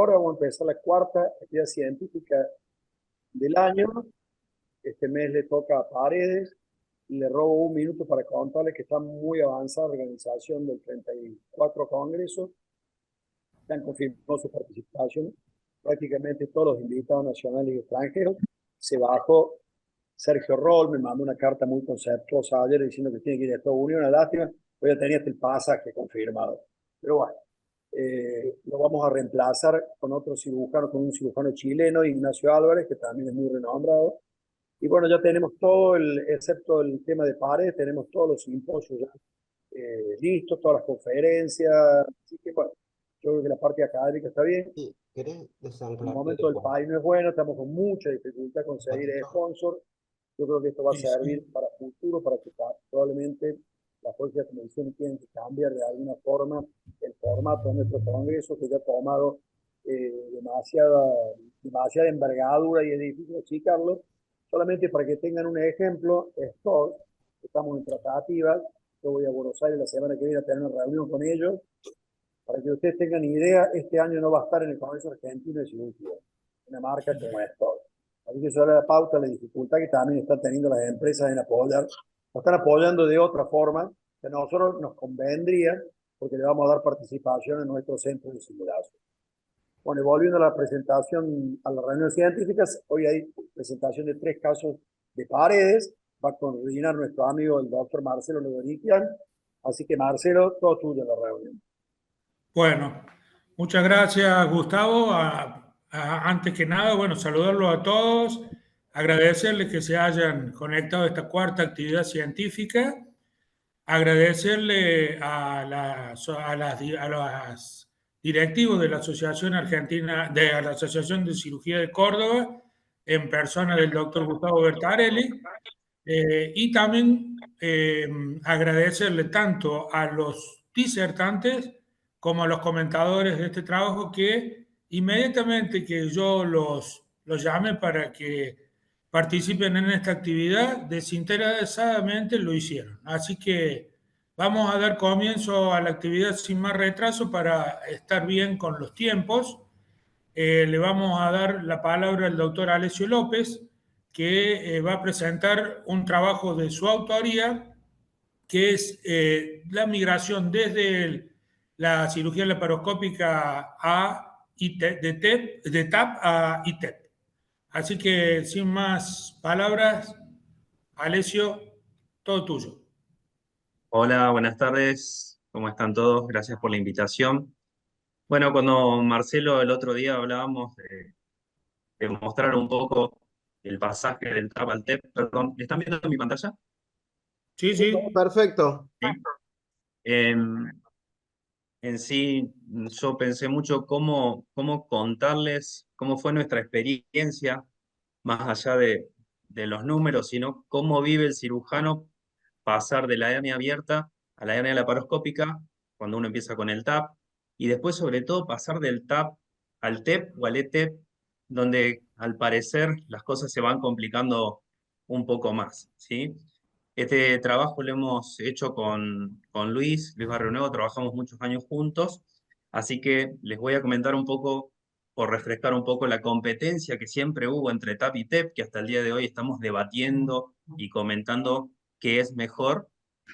Ahora vamos a empezar la cuarta actividad científica del año. Este mes le toca a Paredes. Le robo un minuto para contarles que está muy avanzada la organización del 34 Congreso. Se han confirmado su participación prácticamente todos los invitados nacionales y extranjeros. Se bajó Sergio Roll, me mandó una carta muy conceptuosa ayer diciendo que tiene que ir a Estados Unidos. Una lástima, hoy ya tenía hasta el pasaje confirmado. Pero bueno, lo vamos a reemplazar con otro cirujano, con un cirujano chileno, Ignacio Álvarez, que también es muy renombrado. Y bueno, ya tenemos todo, excepto el tema de pares, tenemos todos los simposios ya listos, todas las conferencias. Así que bueno, yo creo que la parte académica está bien. Sí, ¿querés En el desanclarte momento el del cuadro? país no es bueno, estamos con mucha dificultad conseguir Patito. sponsor. Yo creo que esto va a Sí, sí. servir para futuro, para que probablemente las próximas convenciones tienen que cambiar de alguna forma el formato de nuestro congreso, que ya ha tomado demasiada envergadura y es difícil achicarlo. Solamente para que tengan un ejemplo, estamos en tratativas. Yo voy a Buenos Aires la semana que viene a tener una reunión con ellos. Para que ustedes tengan idea, este año no va a estar en el Congreso Argentino de Cirugía, una marca como Stoll. Así que eso da la pauta, la dificultad que también están teniendo las empresas en apoyar. Nos están apoyando de otra forma, que a nosotros nos convendría, porque le vamos a dar participación en nuestro centro de simulación. Bueno, y volviendo a la presentación, a las reuniones científicas, hoy hay presentación de 3 casos de Paredes. Va a coordinar nuestro amigo el doctor Marcelo Lodoriquian. Así que Marcelo, todo tuyo en la reunión. Bueno, muchas gracias, Gustavo. Antes que nada, bueno, saludarlos a todos, agradecerles que se hayan conectado a esta cuarta actividad científica, agradecerle a los directivos de la Asociación Argentina, de la Asociación de Cirugía de Córdoba, en persona del doctor Gustavo Bertarelli, y también agradecerle tanto a los disertantes como a los comentadores de este trabajo que inmediatamente que yo los llame para que participen en esta actividad, desinteresadamente lo hicieron. Así que vamos a dar comienzo a la actividad sin más retraso para estar bien con los tiempos. Le vamos a dar la palabra al doctor Alessio López, que va a presentar un trabajo de su autoría, que es la migración desde la cirugía laparoscópica a ITEP, de TAP a ITEP. Así que, sin más palabras, Alessio, todo tuyo. Hola, buenas tardes. ¿Cómo están todos? Gracias por la invitación. Bueno, cuando Marcelo el otro día hablábamos de mostrar un poco el pasaje del TAP al TEP, perdón, ¿están viendo mi pantalla? Sí, sí. Perfecto. Sí. En, en sí, yo pensé mucho cómo contarles cómo fue nuestra experiencia, más allá de los números, sino cómo vive el cirujano pasar de la hernia abierta a la hernia laparoscópica cuando uno empieza con el TAP, y después sobre todo pasar del TAP al TEP o al ETEP, donde al parecer las cosas se van complicando un poco más, ¿sí? Este trabajo lo hemos hecho con Luis Barrio Nuevo, trabajamos muchos años juntos, así que les voy a comentar un poco, por refrescar un poco la competencia que siempre hubo entre TAP y TEP, que hasta el día de hoy estamos debatiendo y comentando qué es mejor,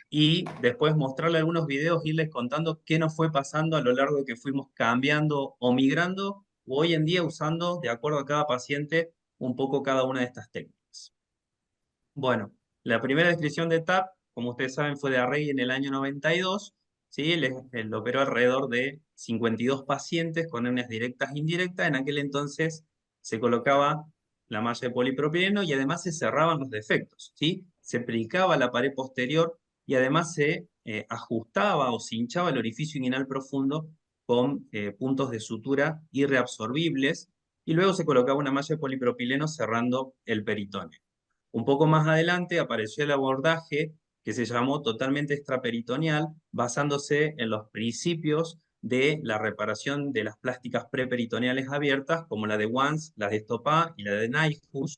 y después mostrarle algunos videos, irles contando qué nos fue pasando a lo largo de que fuimos cambiando o migrando, o hoy en día usando, de acuerdo a cada paciente, un poco cada una de estas técnicas. Bueno, la primera descripción de TAP, como ustedes saben, fue de Arrey en el año 92, ¿sí? Él operó alrededor de 52 pacientes con hernias directas e indirectas. En aquel entonces se colocaba la malla de polipropileno y además se cerraban los defectos, ¿sí? Se aplicaba la pared posterior y además se ajustaba o se hinchaba el orificio inguinal profundo con puntos de sutura irreabsorbibles, y luego se colocaba una malla de polipropileno cerrando el peritoneo. Un poco más adelante apareció el abordaje que se llamó totalmente extraperitoneal, basándose en los principios de la reparación de las plásticas preperitoneales abiertas, como la de Wans, la de Stoppa y la de Nyhus,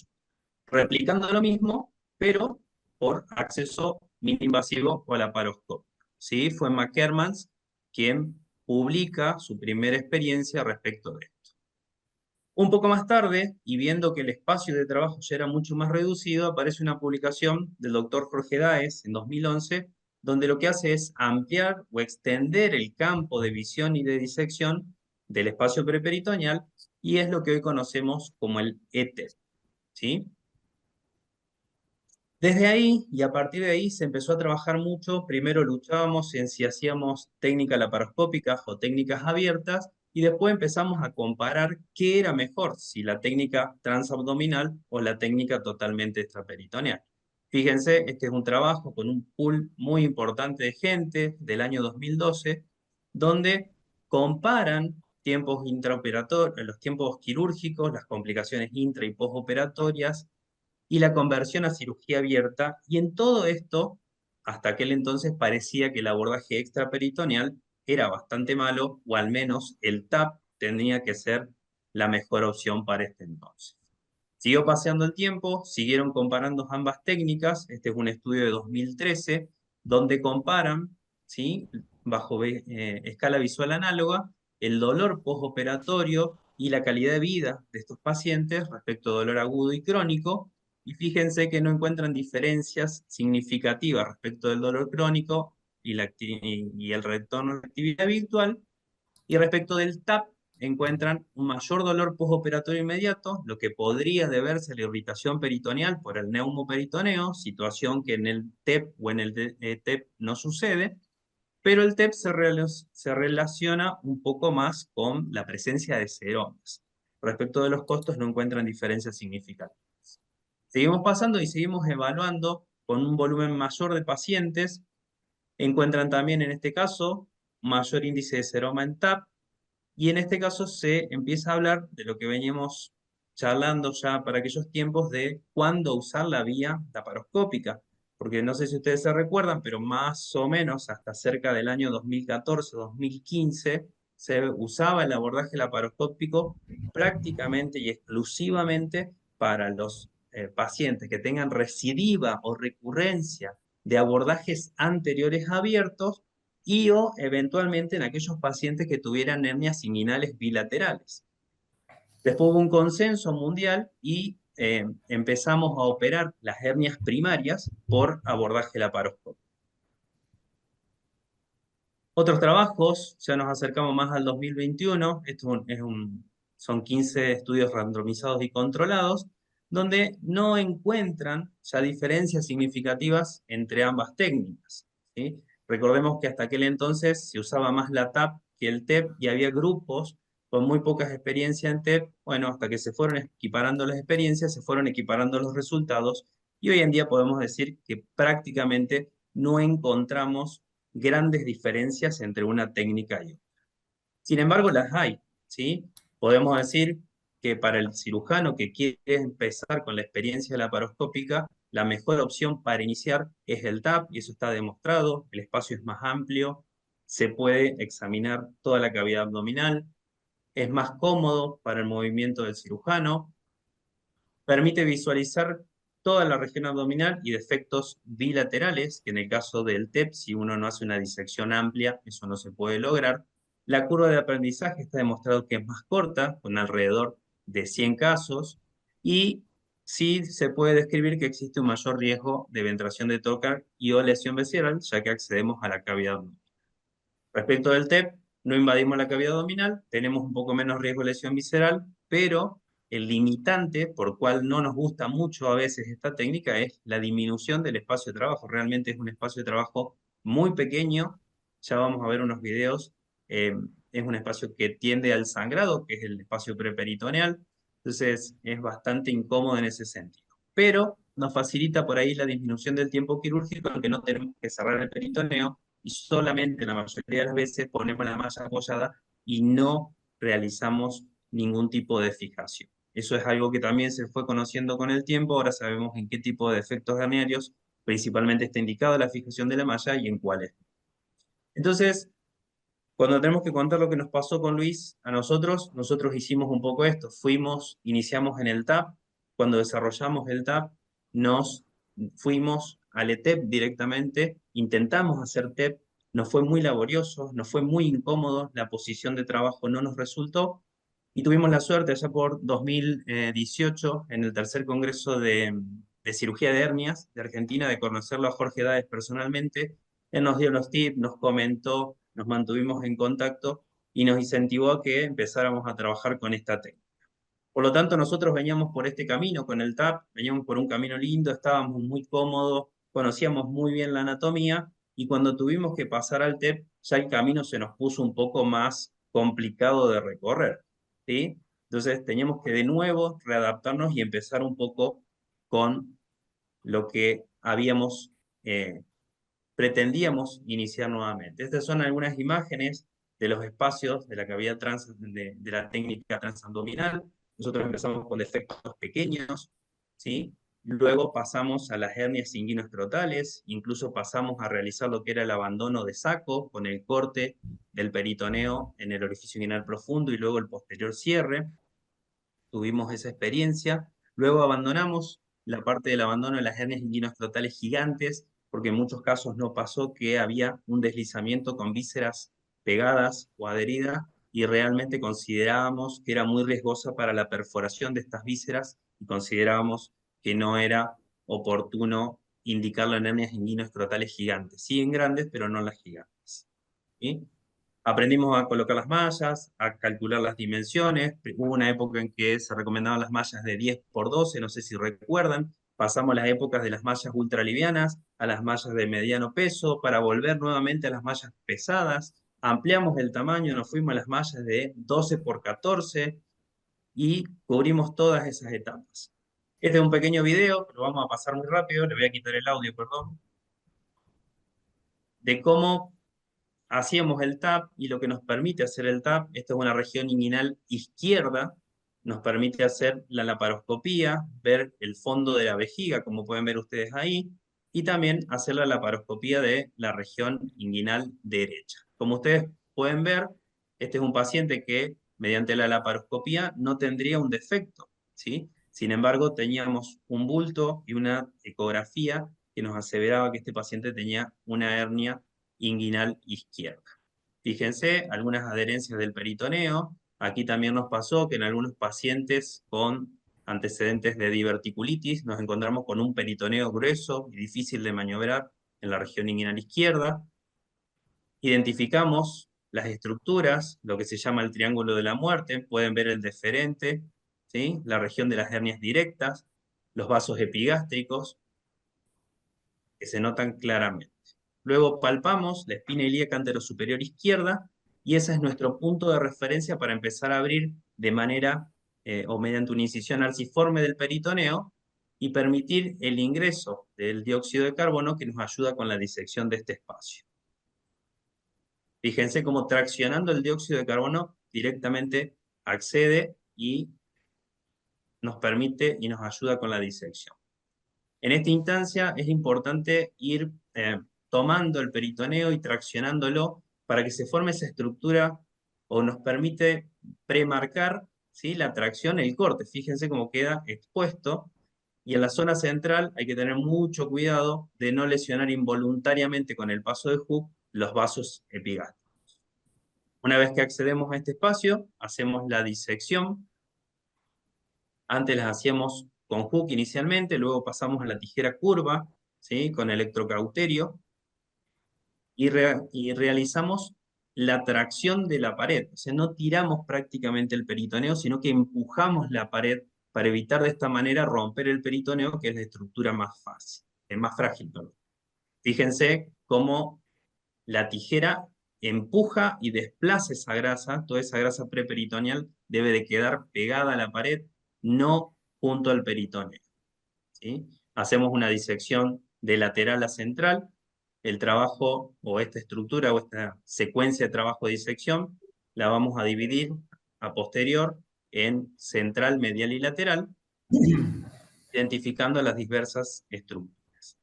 replicando lo mismo, pero por acceso mini-invasivo o laparoscópico. ¿Sí? Fue McKermans quien publica su primera experiencia respecto de esto. Un poco más tarde, y viendo que el espacio de trabajo ya era mucho más reducido, aparece una publicación del doctor Jorge Dáez en 2011, donde lo que hace es ampliar o extender el campo de visión y de disección del espacio preperitoneal, y es lo que hoy conocemos como el ETEP, ¿sí? Desde ahí, y a partir de ahí, se empezó a trabajar mucho. Primero luchábamos en si hacíamos técnicas laparoscópicas o técnicas abiertas, y después empezamos a comparar qué era mejor, si la técnica transabdominal o la técnica totalmente extraperitoneal. Fíjense, este es un trabajo con un pool muy importante de gente del año 2012, donde comparan tiempos intraoperatorios, los tiempos quirúrgicos, las complicaciones intra y postoperatorias, y la conversión a cirugía abierta, y en todo esto, hasta aquel entonces parecía que el abordaje extraperitoneal era bastante malo, o al menos el TAP tenía que ser la mejor opción para este entonces. Siguió paseando el tiempo, siguieron comparando ambas técnicas. Este es un estudio de 2013, donde comparan, ¿sí?, bajo escala visual análoga, el dolor postoperatorio y la calidad de vida de estos pacientes respecto a dolor agudo y crónico, y fíjense que no encuentran diferencias significativas respecto del dolor crónico y el retorno a la actividad habitual, y respecto del TAP, encuentran un mayor dolor postoperatorio inmediato, lo que podría deberse a la irritación peritoneal por el neumoperitoneo, situación que en el TEP o en el TEP no sucede, pero el TEP se relaciona un poco más con la presencia de seromas. Respecto de los costos, no encuentran diferencias significativas. Seguimos pasando y seguimos evaluando con un volumen mayor de pacientes. Encuentran también en este caso mayor índice de seroma en TAP, y en este caso se empieza a hablar de lo que veníamos charlando ya para aquellos tiempos, de cuándo usar la vía laparoscópica. Porque no sé si ustedes se recuerdan, pero más o menos hasta cerca del año 2014-2015 se usaba el abordaje laparoscópico prácticamente y exclusivamente para los pacientes que tengan recidiva o recurrencia de abordajes anteriores abiertos, y o eventualmente en aquellos pacientes que tuvieran hernias inguinales bilaterales. Después hubo un consenso mundial y empezamos a operar las hernias primarias por abordaje laparoscópico. Otros trabajos, ya nos acercamos más al 2021, son 15 estudios randomizados y controlados, donde no encuentran ya diferencias significativas entre ambas técnicas, ¿sí? Recordemos que hasta aquel entonces se usaba más la TAP que el TEP, y había grupos con muy pocas experiencias en TEP. Bueno, hasta que se fueron equiparando las experiencias, se fueron equiparando los resultados, y hoy en día podemos decir que prácticamente no encontramos grandes diferencias entre una técnica y otra. Sin embargo, las hay, ¿sí? Podemos decir que para el cirujano que quiere empezar con la experiencia laparoscópica, la mejor opción para iniciar es el TAP, y eso está demostrado. El espacio es más amplio, se puede examinar toda la cavidad abdominal, es más cómodo para el movimiento del cirujano, permite visualizar toda la región abdominal y defectos bilaterales, que en el caso del TEP, si uno no hace una disección amplia, eso no se puede lograr. La curva de aprendizaje está demostrado que es más corta, con alrededor de 100 casos, y sí se puede describir que existe un mayor riesgo de ventración de Tokar y o lesión visceral, ya que accedemos a la cavidad abdominal. Respecto del TEP, no invadimos la cavidad abdominal, tenemos un poco menos riesgo de lesión visceral, pero el limitante por cual no nos gusta mucho a veces esta técnica es la disminución del espacio de trabajo. Realmente es un espacio de trabajo muy pequeño, ya vamos a ver unos videos. Es un espacio que tiende al sangrado, que es el espacio preperitoneal, entonces es bastante incómodo en ese sentido. Pero nos facilita por ahí la disminución del tiempo quirúrgico, aunque no tenemos que cerrar el peritoneo, y solamente la mayoría de las veces ponemos la malla apoyada y no realizamos ningún tipo de fijación. Eso es algo que también se fue conociendo con el tiempo. Ahora sabemos en qué tipo de efectos herniarios principalmente está indicada la fijación de la malla y en cuáles. Entonces, cuando tenemos que contar lo que nos pasó con Luis, a nosotros hicimos un poco esto. Iniciamos en el TAP. Cuando desarrollamos el TAP, nos fuimos al ETEP directamente, intentamos hacer TEP, nos fue muy laborioso, nos fue muy incómodo, la posición de trabajo no nos resultó, Y tuvimos la suerte allá por 2018, en el tercer Congreso de Cirugía de Hernias de Argentina, de conocerlo a Jorge Dáez personalmente. Él nos dio los tips, nos comentó, nos mantuvimos en contacto y nos incentivó a que empezáramos a trabajar con esta técnica. Por lo tanto, nosotros veníamos por este camino con el TAP, veníamos por un camino lindo, estábamos muy cómodos, conocíamos muy bien la anatomía, y cuando tuvimos que pasar al TEP, ya el camino se nos puso un poco más complicado de recorrer, ¿sí? Entonces teníamos que de nuevo readaptarnos y empezar un poco con lo que pretendíamos iniciar nuevamente. Estas son algunas imágenes de los espacios de la cavidad de la técnica transabdominal. Nosotros empezamos con defectos pequeños, ¿sí? Luego pasamos a las hernias inguinoescrotales, incluso pasamos a realizar lo que era el abandono de saco con el corte del peritoneo en el orificio inguinal profundo y luego el posterior cierre. Tuvimos esa experiencia. Luego abandonamos la parte del abandono de las hernias inguinoescrotales gigantes, porque en muchos casos no pasó que había un deslizamiento con vísceras pegadas o adheridas, y realmente considerábamos que era muy riesgosa para la perforación de estas vísceras, y considerábamos que no era oportuno indicarlo en hernias inguinoescrotales gigantes. Sí en grandes, pero no en las gigantes. ¿Sí? Aprendimos a colocar las mallas, a calcular las dimensiones. Hubo una época en que se recomendaban las mallas de 10 por 12, no sé si recuerdan. Pasamos las épocas de las mallas ultralivianas a las mallas de mediano peso para volver nuevamente a las mallas pesadas. Ampliamos el tamaño, nos fuimos a las mallas de 12 por 14 y cubrimos todas esas etapas. Este es un pequeño video, lo vamos a pasar muy rápido, le voy a quitar el audio, perdón, de cómo hacíamos el TAP, y lo que nos permite hacer el TAP, esta es una región inguinal izquierda, nos permite hacer la laparoscopía, ver el fondo de la vejiga, como pueden ver ustedes ahí, y también hacer la laparoscopía de la región inguinal derecha. Como ustedes pueden ver, este es un paciente que mediante la laparoscopía no tendría un defecto, ¿sí? Sin embargo, teníamos un bulto y una ecografía que nos aseveraba que este paciente tenía una hernia inguinal izquierda. Fíjense, algunas adherencias del peritoneo. Aquí también nos pasó que en algunos pacientes con antecedentes de diverticulitis nos encontramos con un peritoneo grueso y difícil de maniobrar en la región inguinal izquierda. Identificamos las estructuras, lo que se llama el triángulo de la muerte. Pueden ver el deferente, ¿sí? La región de las hernias directas, los vasos epigástricos, que se notan claramente. Luego palpamos la espina ilíaca anterosuperior izquierda, y ese es nuestro punto de referencia para empezar a abrir de manera o mediante una incisión arciforme del peritoneo y permitir el ingreso del dióxido de carbono, que nos ayuda con la disección de este espacio. Fíjense cómo traccionando el dióxido de carbono directamente accede y nos permite y nos ayuda con la disección. En esta instancia es importante ir tomando el peritoneo y traccionándolo para que se forme esa estructura, o nos permite premarcar, ¿sí?, la tracción, el corte. Fíjense cómo queda expuesto, y en la zona central hay que tener mucho cuidado de no lesionar involuntariamente con el paso de Hooke los vasos epigástricos. Una vez que accedemos a este espacio, hacemos la disección. Antes las hacíamos con Hooke inicialmente, luego pasamos a la tijera curva, ¿sí?, con electrocauterio, y realizamos la tracción de la pared. O sea, no tiramos prácticamente el peritoneo, sino que empujamos la pared para evitar de esta manera romper el peritoneo, que es la estructura más fácil, más frágil, perdón. Fíjense cómo la tijera empuja y desplaza esa grasa, toda esa grasa preperitoneal debe de quedar pegada a la pared, no junto al peritoneo, ¿sí? Hacemos una disección de lateral a central. El trabajo, o esta estructura, o esta secuencia de trabajo de disección, la vamos a dividir a posterior en central, medial y lateral, identificando las diversas estructuras.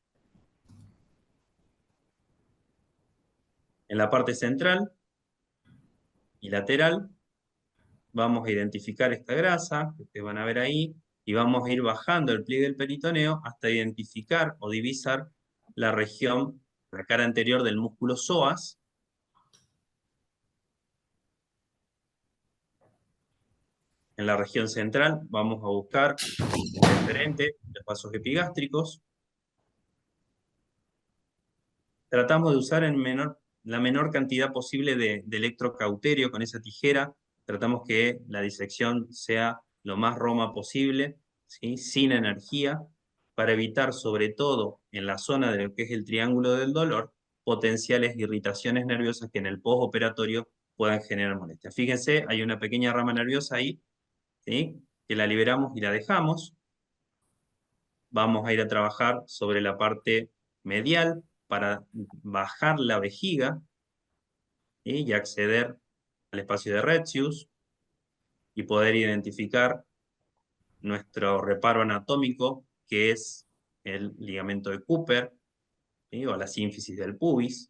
En la parte central y lateral vamos a identificar esta grasa, que ustedes van a ver ahí, y vamos a ir bajando el pliegue del peritoneo hasta identificar o divisar la región, la cara anterior del músculo psoas, En la región central vamos a buscar el deferente, los vasos epigástricos. Tratamos de usar la menor cantidad posible de electrocauterio con esa tijera. Tratamos que la disección sea lo más roma posible, ¿sí? Sin energía, para evitar, sobre todo en la zona de lo que es el triángulo del dolor, potenciales irritaciones nerviosas que en el postoperatorio puedan generar molestia. Fíjense, hay una pequeña rama nerviosa ahí, ¿sí? Que la liberamos y la dejamos. Vamos a ir a trabajar sobre la parte medial para bajar la vejiga, ¿sí? Y acceder al espacio de Retzius y poder identificar nuestro reparo anatómico, que es el ligamento de Cooper, ¿sí? O la sínfisis del pubis.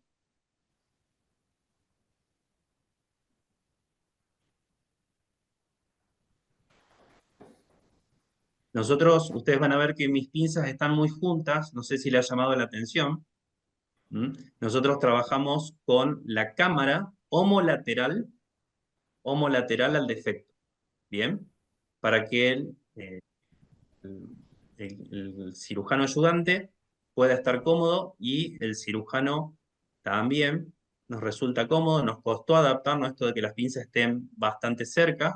Nosotros, ustedes van a ver que mis pinzas están muy juntas, no sé si le ha llamado la atención. Nosotros trabajamos con la cámara homolateral al defecto, ¿bien? Para que el cirujano ayudante pueda estar cómodo y el cirujano también nos resulta cómodo. Nos costó adaptarnos a esto de que las pinzas estén bastante cerca,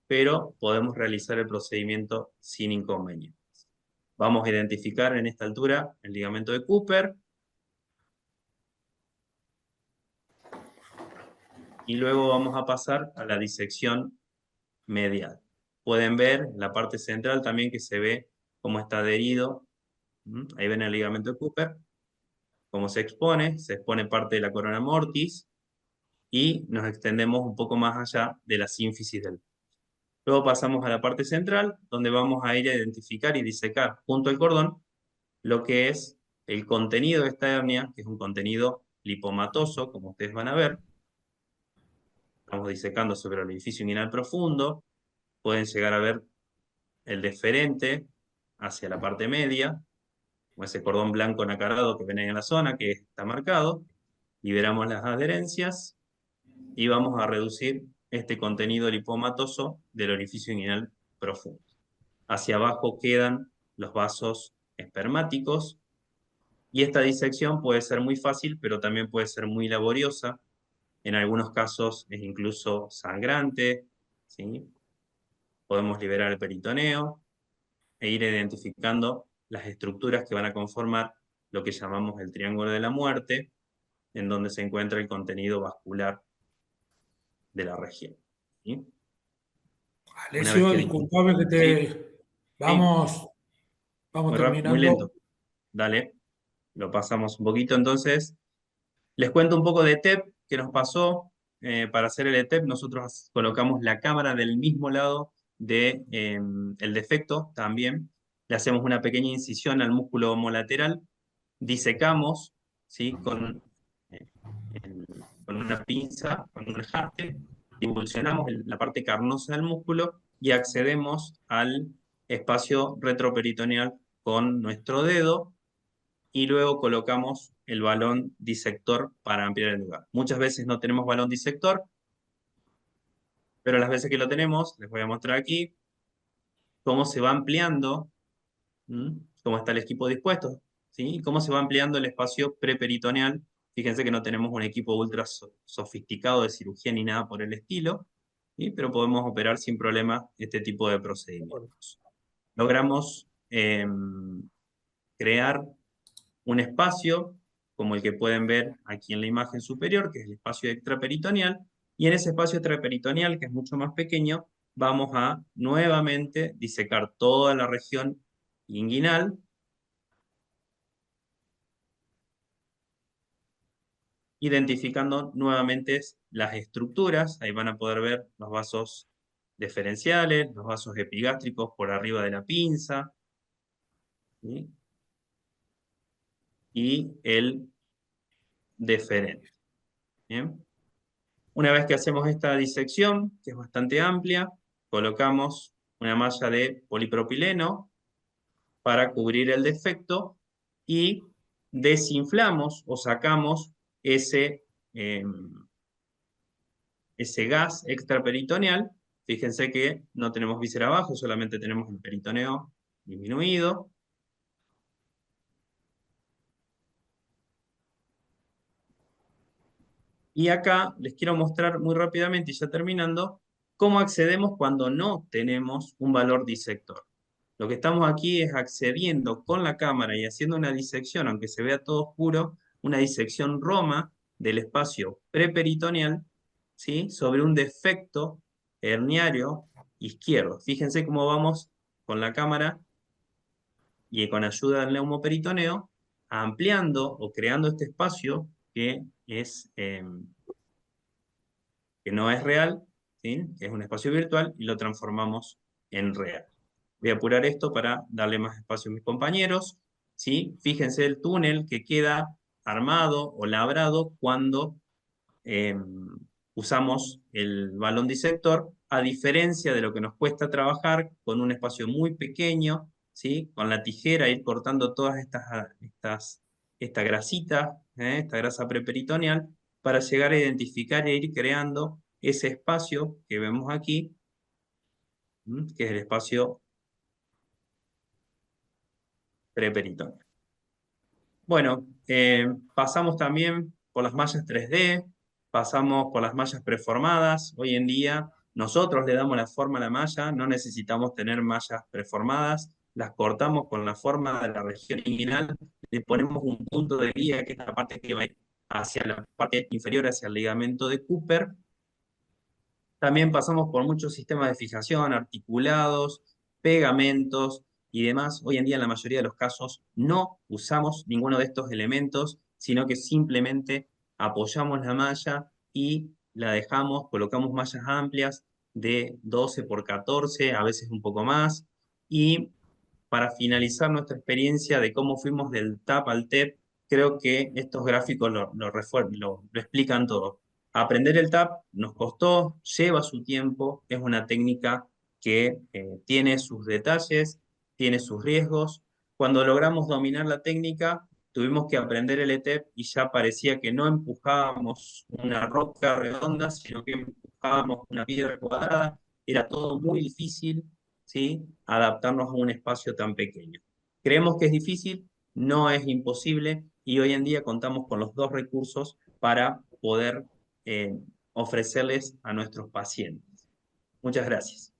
pero podemos realizar el procedimiento sin inconvenientes. Vamos a identificar en esta altura el ligamento de Cooper y luego vamos a pasar a la disección medial. Pueden ver en la parte central también que se ve cómo está adherido. Ahí ven el ligamento de Cooper, cómo se expone parte de la corona mortis y nos extendemos un poco más allá de la sínfisis del. Luego pasamos a la parte central, donde vamos a ir a identificar y disecar junto al cordón lo que es el contenido de esta hernia, que es un contenido lipomatoso, como ustedes van a ver. Estamos disecando sobre el orificio inguinal profundo. Pueden llegar a ver el deferente hacia la parte media, como ese cordón blanco nacarado que ven ahí en la zona, que está marcado. Liberamos las adherencias y vamos a reducir este contenido lipomatoso del orificio inguinal profundo. Hacia abajo quedan los vasos espermáticos y esta disección puede ser muy fácil, pero también puede ser muy laboriosa. En algunos casos es incluso sangrante, ¿sí? Podemos liberar el peritoneo e ir identificando las estructuras que van a conformar lo que llamamos el triángulo de la muerte, en donde se encuentra el contenido vascular de la región, ¿sí? Una vez Alessio, que disculpame que sí, te... sí, Vamos muy terminando. lento. Dale, lo pasamos un poquito. Entonces, les cuento un poco de ETEP que nos pasó. Para hacer el ETEP, nosotros colocamos la cámara del mismo lado del el defecto también. Le hacemos una pequeña incisión al músculo homolateral, disecamos, ¿sí? Eh, con una pinza, con un ajuste, divulsionamos la parte carnosa del músculo y accedemos al espacio retroperitoneal con nuestro dedo y luego colocamos el balón disector para ampliar el lugar. Muchas veces no tenemos balón disector, pero las veces que lo tenemos, les voy a mostrar aquí cómo se va ampliando, cómo está el equipo dispuesto, ¿sí? Y cómo se va ampliando el espacio preperitoneal. Fíjense que no tenemos un equipo ultra sofisticado de cirugía ni nada por el estilo, ¿sí? Pero podemos operar sin problema este tipo de procedimientos. Logramos crear un espacio como el que pueden ver aquí en la imagen superior, que es el espacio extraperitoneal, y en ese espacio extraperitoneal, que es mucho más pequeño, vamos a nuevamente disecar toda la región inguinal, identificando nuevamente las estructuras. Ahí van a poder ver los vasos deferenciales, los vasos epigástricos por arriba de la pinza, ¿sí? Y el deferente. ¿Bien? Una vez que hacemos esta disección, que es bastante amplia, colocamos una malla de polipropileno para cubrir el defecto y desinflamos o sacamos ese gas extraperitoneal Fíjense que no tenemos víscera abajo, solamente tenemos el peritoneo disminuido. Y acá les quiero mostrar muy rápidamente, y ya terminando, cómo accedemos cuando no tenemos un valor disector. Lo que estamos aquí es accediendo con la cámara y haciendo una disección, aunque se vea todo oscuro, una disección Roma del espacio preperitoneal, ¿sí? Sobre un defecto herniario izquierdo. Fíjense cómo vamos con la cámara y con ayuda del neumoperitoneo, ampliando o creando este espacio que no es real, ¿sí? Que es un espacio virtual, y lo transformamos en real. Voy a apurar esto para darle más espacio a mis compañeros, ¿sí? Fíjense el túnel que queda armado o labrado cuando eh, usamos el balón disector, a diferencia de lo que nos cuesta trabajar con un espacio muy pequeño, ¿sí? Con la tijera ir cortando todas esta grasita, esta grasa preperitoneal, para llegar a identificar e ir creando ese espacio que vemos aquí, que es el espacio preperitoneal. Bueno, pasamos también por las mallas 3D, pasamos por las mallas preformadas. Hoy en día nosotros le damos la forma a la malla, no necesitamos tener mallas preformadas, las cortamos con la forma de la región inguinal, le ponemos un punto de guía, que es la parte que va hacia la parte inferior, hacia el ligamento de Cooper. También pasamos por muchos sistemas de fijación, articulados, pegamentos y demás. Hoy en día, en la mayoría de los casos, no usamos ninguno de estos elementos, sino que simplemente apoyamos la malla y la dejamos, colocamos mallas amplias de 12 por 14, a veces un poco más. Y para finalizar nuestra experiencia de cómo fuimos del TAP al TEP, creo que estos gráficos lo explican todo. Aprender el tap nos costó, lleva su tiempo, es una técnica que tiene sus detalles, tiene sus riesgos. Cuando logramos dominar la técnica, tuvimos que aprender el ETEP y ya parecía que no empujábamos una roca redonda, sino que empujábamos una piedra cuadrada. Era todo muy difícil, ¿sí? Adaptarnos a un espacio tan pequeño. Creemos que es difícil, no es imposible, y hoy en día contamos con los dos recursos para poder eh, ofrecerles a nuestros pacientes. Muchas gracias.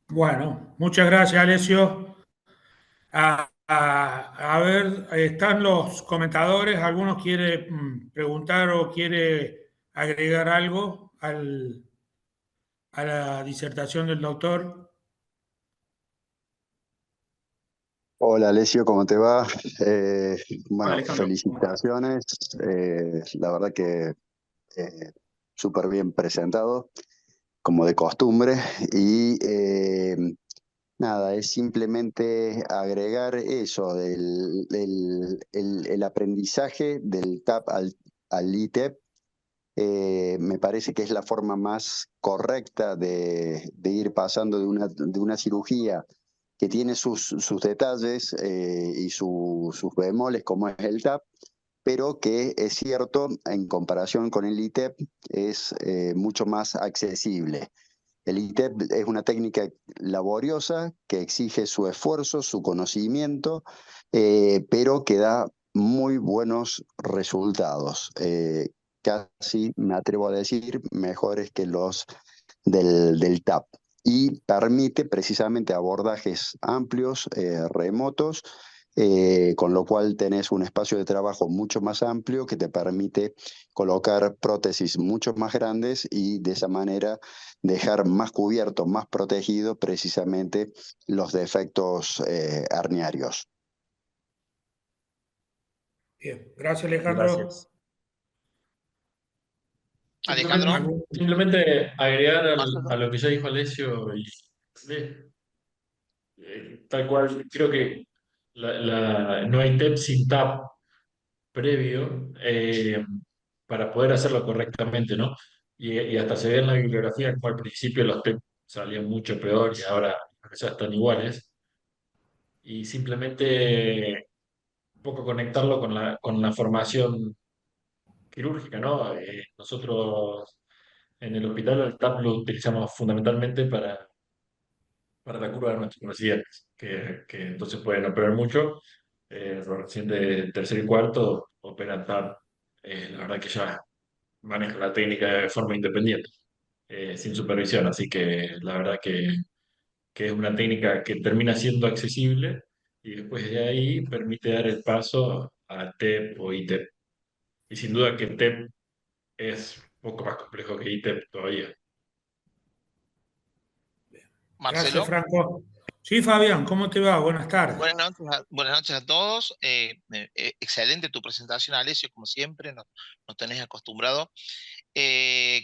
Bueno, muchas gracias, Alessio. A ver, están los comentadores. ¿Alguno quiere preguntar o quiere agregar algo a la disertación del doctor? Hola Alessio, ¿cómo te va? Hola, Bueno, Alejandro. felicitaciones. La verdad que súper bien presentado, como de costumbre. Y nada, es simplemente agregar eso, el aprendizaje del TAP al ITEP. Me parece que es la forma más correcta de ir pasando de una cirugía que tiene sus detalles y sus bemoles, como es el TAP, pero que es cierto, en comparación con el ITEP, es mucho más accesible. El ITEP es una técnica laboriosa que exige su esfuerzo, su conocimiento, pero que da muy buenos resultados. Casi, me atrevo a decir, mejores que los del TAP. Y permite precisamente abordajes amplios, remotos, con lo cual tenés un espacio de trabajo mucho más amplio que te permite colocar prótesis mucho más grandes y de esa manera dejar más cubierto, más protegido precisamente los defectos herniarios. Bien, gracias, Alejandro. Gracias. Alejandro, Simplemente agregar Marcelo. a lo que ya dijo Alessio, tal cual, creo que no hay TEP sin TAP previo para poder hacerlo correctamente, ¿no? Y hasta se ve en la bibliografía como al principio los TEP salían mucho peor y ahora ya están iguales. Y simplemente un poco conectarlo con la formación quirúrgica, ¿no? Nosotros En el hospital el TAP lo utilizamos fundamentalmente para la curva de nuestros residentes, que entonces pueden operar mucho. Los residentes de tercer y cuarto operan TAP, la verdad que ya manejan la técnica de forma independiente, sin supervisión, así que la verdad que es una técnica que termina siendo accesible y después de ahí permite dar el paso a TEP o ITEP. Y sin duda que TEP es un poco más complejo que ITEP todavía. Gracias, Marcelo, Franco. Sí, Fabián, ¿cómo te va? Buenas tardes. buenas noches a todos. Excelente tu presentación, Alessio, como siempre, nos tenés acostumbrado.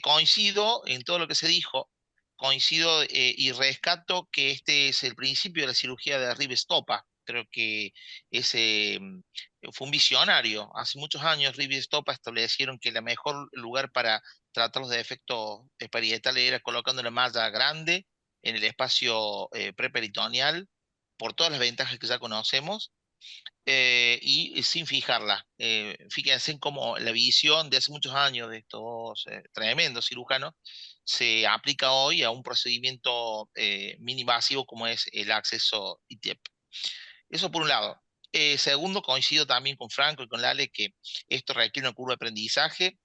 Coincido en todo lo que se dijo, coincido y rescato que este es el principio de la cirugía de Rives-Topa. Creo que ese fue un visionario. Hace muchos años Rives-Topa establecieron que el mejor lugar para tratar los defectos parietales era colocando la malla grande en el espacio preperitoneal por todas las ventajas que ya conocemos y sin fijarla. Fíjense en cómo la visión de hace muchos años de estos tremendos cirujanos se aplica hoy a un procedimiento minivasivo como es el acceso ITEP. Eso por un lado. Segundo, coincido también con Franco y con Lale que esto requiere una curva de aprendizaje,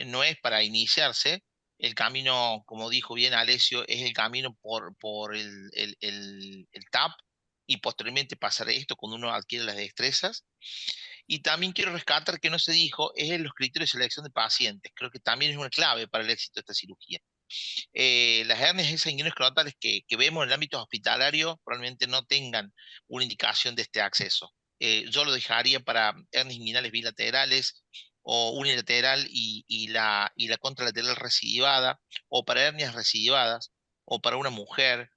no es para iniciarse. El camino, como dijo bien Alessio, es el camino por el TAP y posteriormente pasar esto cuando uno adquiere las destrezas. Y también quiero rescatar que no se dijo, es en los criterios de selección de pacientes. Creo que también es una clave para el éxito de esta cirugía. Las hernias exsanguíneas cronotales que vemos en el ámbito hospitalario probablemente no tengan una indicación de este acceso. Yo lo dejaría para hernias inguinales bilaterales o unilateral y la contralateral recidivada, o para hernias recidivadas, o para una mujer.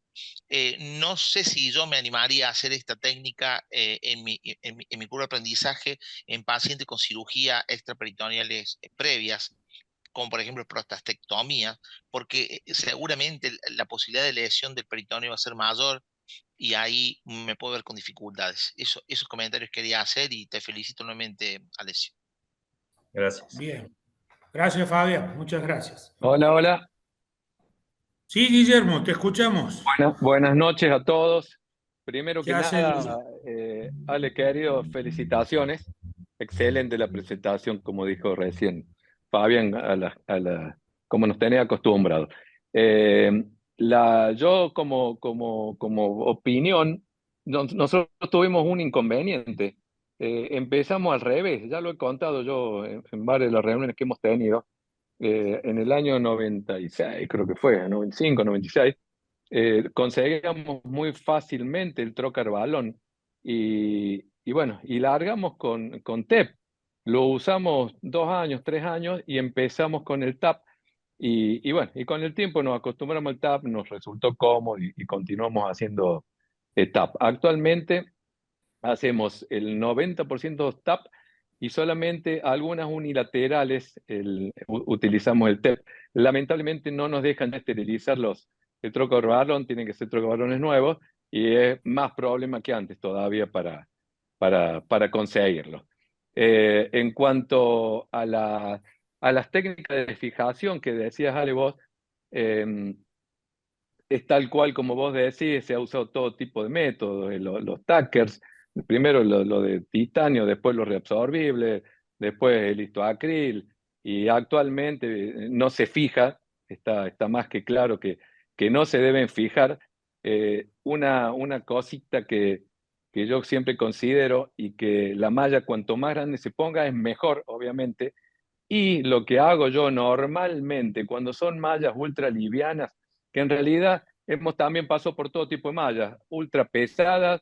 No sé si yo me animaría a hacer esta técnica en mi curva de aprendizaje en pacientes con cirugía extraperitoneales previas, como por ejemplo prostatectomía, porque seguramente la posibilidad de lesión del peritoneo va a ser mayor y ahí me puedo ver con dificultades. Esos comentarios quería hacer y te felicito nuevamente, Alessio. Gracias. Bien. Gracias, Fabián. Muchas gracias. Hola, hola. Sí, Guillermo, te escuchamos. Buenas noches a todos. Primero ¿Qué que hace nada, Ale, querido, felicitaciones. Excelente la presentación, como dijo recién Fabián, como nos tenía acostumbrados. Yo como opinión, nosotros tuvimos un inconveniente. Empezamos al revés, ya lo he contado yo en varias de las reuniones que hemos tenido. En el año 96, creo que fue, 95, 96, conseguíamos muy fácilmente el trocar balón y bueno, y largamos con TEP. Lo usamos 2 años, 3 años y empezamos con el TAP. Y bueno, y con el tiempo nos acostumbramos al TAP, nos resultó cómodo y continuamos haciendo TAP. Actualmente hacemos el 90% TAP y solamente algunas unilaterales utilizamos el TEP. Lamentablemente no nos dejan esterilizar el trocar balón, tienen que ser trocar balones nuevos y es más problema que antes todavía para conseguirlo. En cuanto a las técnicas de fijación que decías, Ale, vos, es tal cual como vos decís, se ha usado todo tipo de métodos, los tackers, primero lo de titanio, después lo reabsorbible, después el histoacril, y actualmente no se fija, está más que claro que no se deben fijar. Una cosita que yo siempre considero y que la malla cuanto más grande se ponga es mejor, obviamente, y lo que hago yo normalmente cuando son mallas ultra livianas, que en realidad hemos también pasado por todo tipo de mallas, ultra pesadas,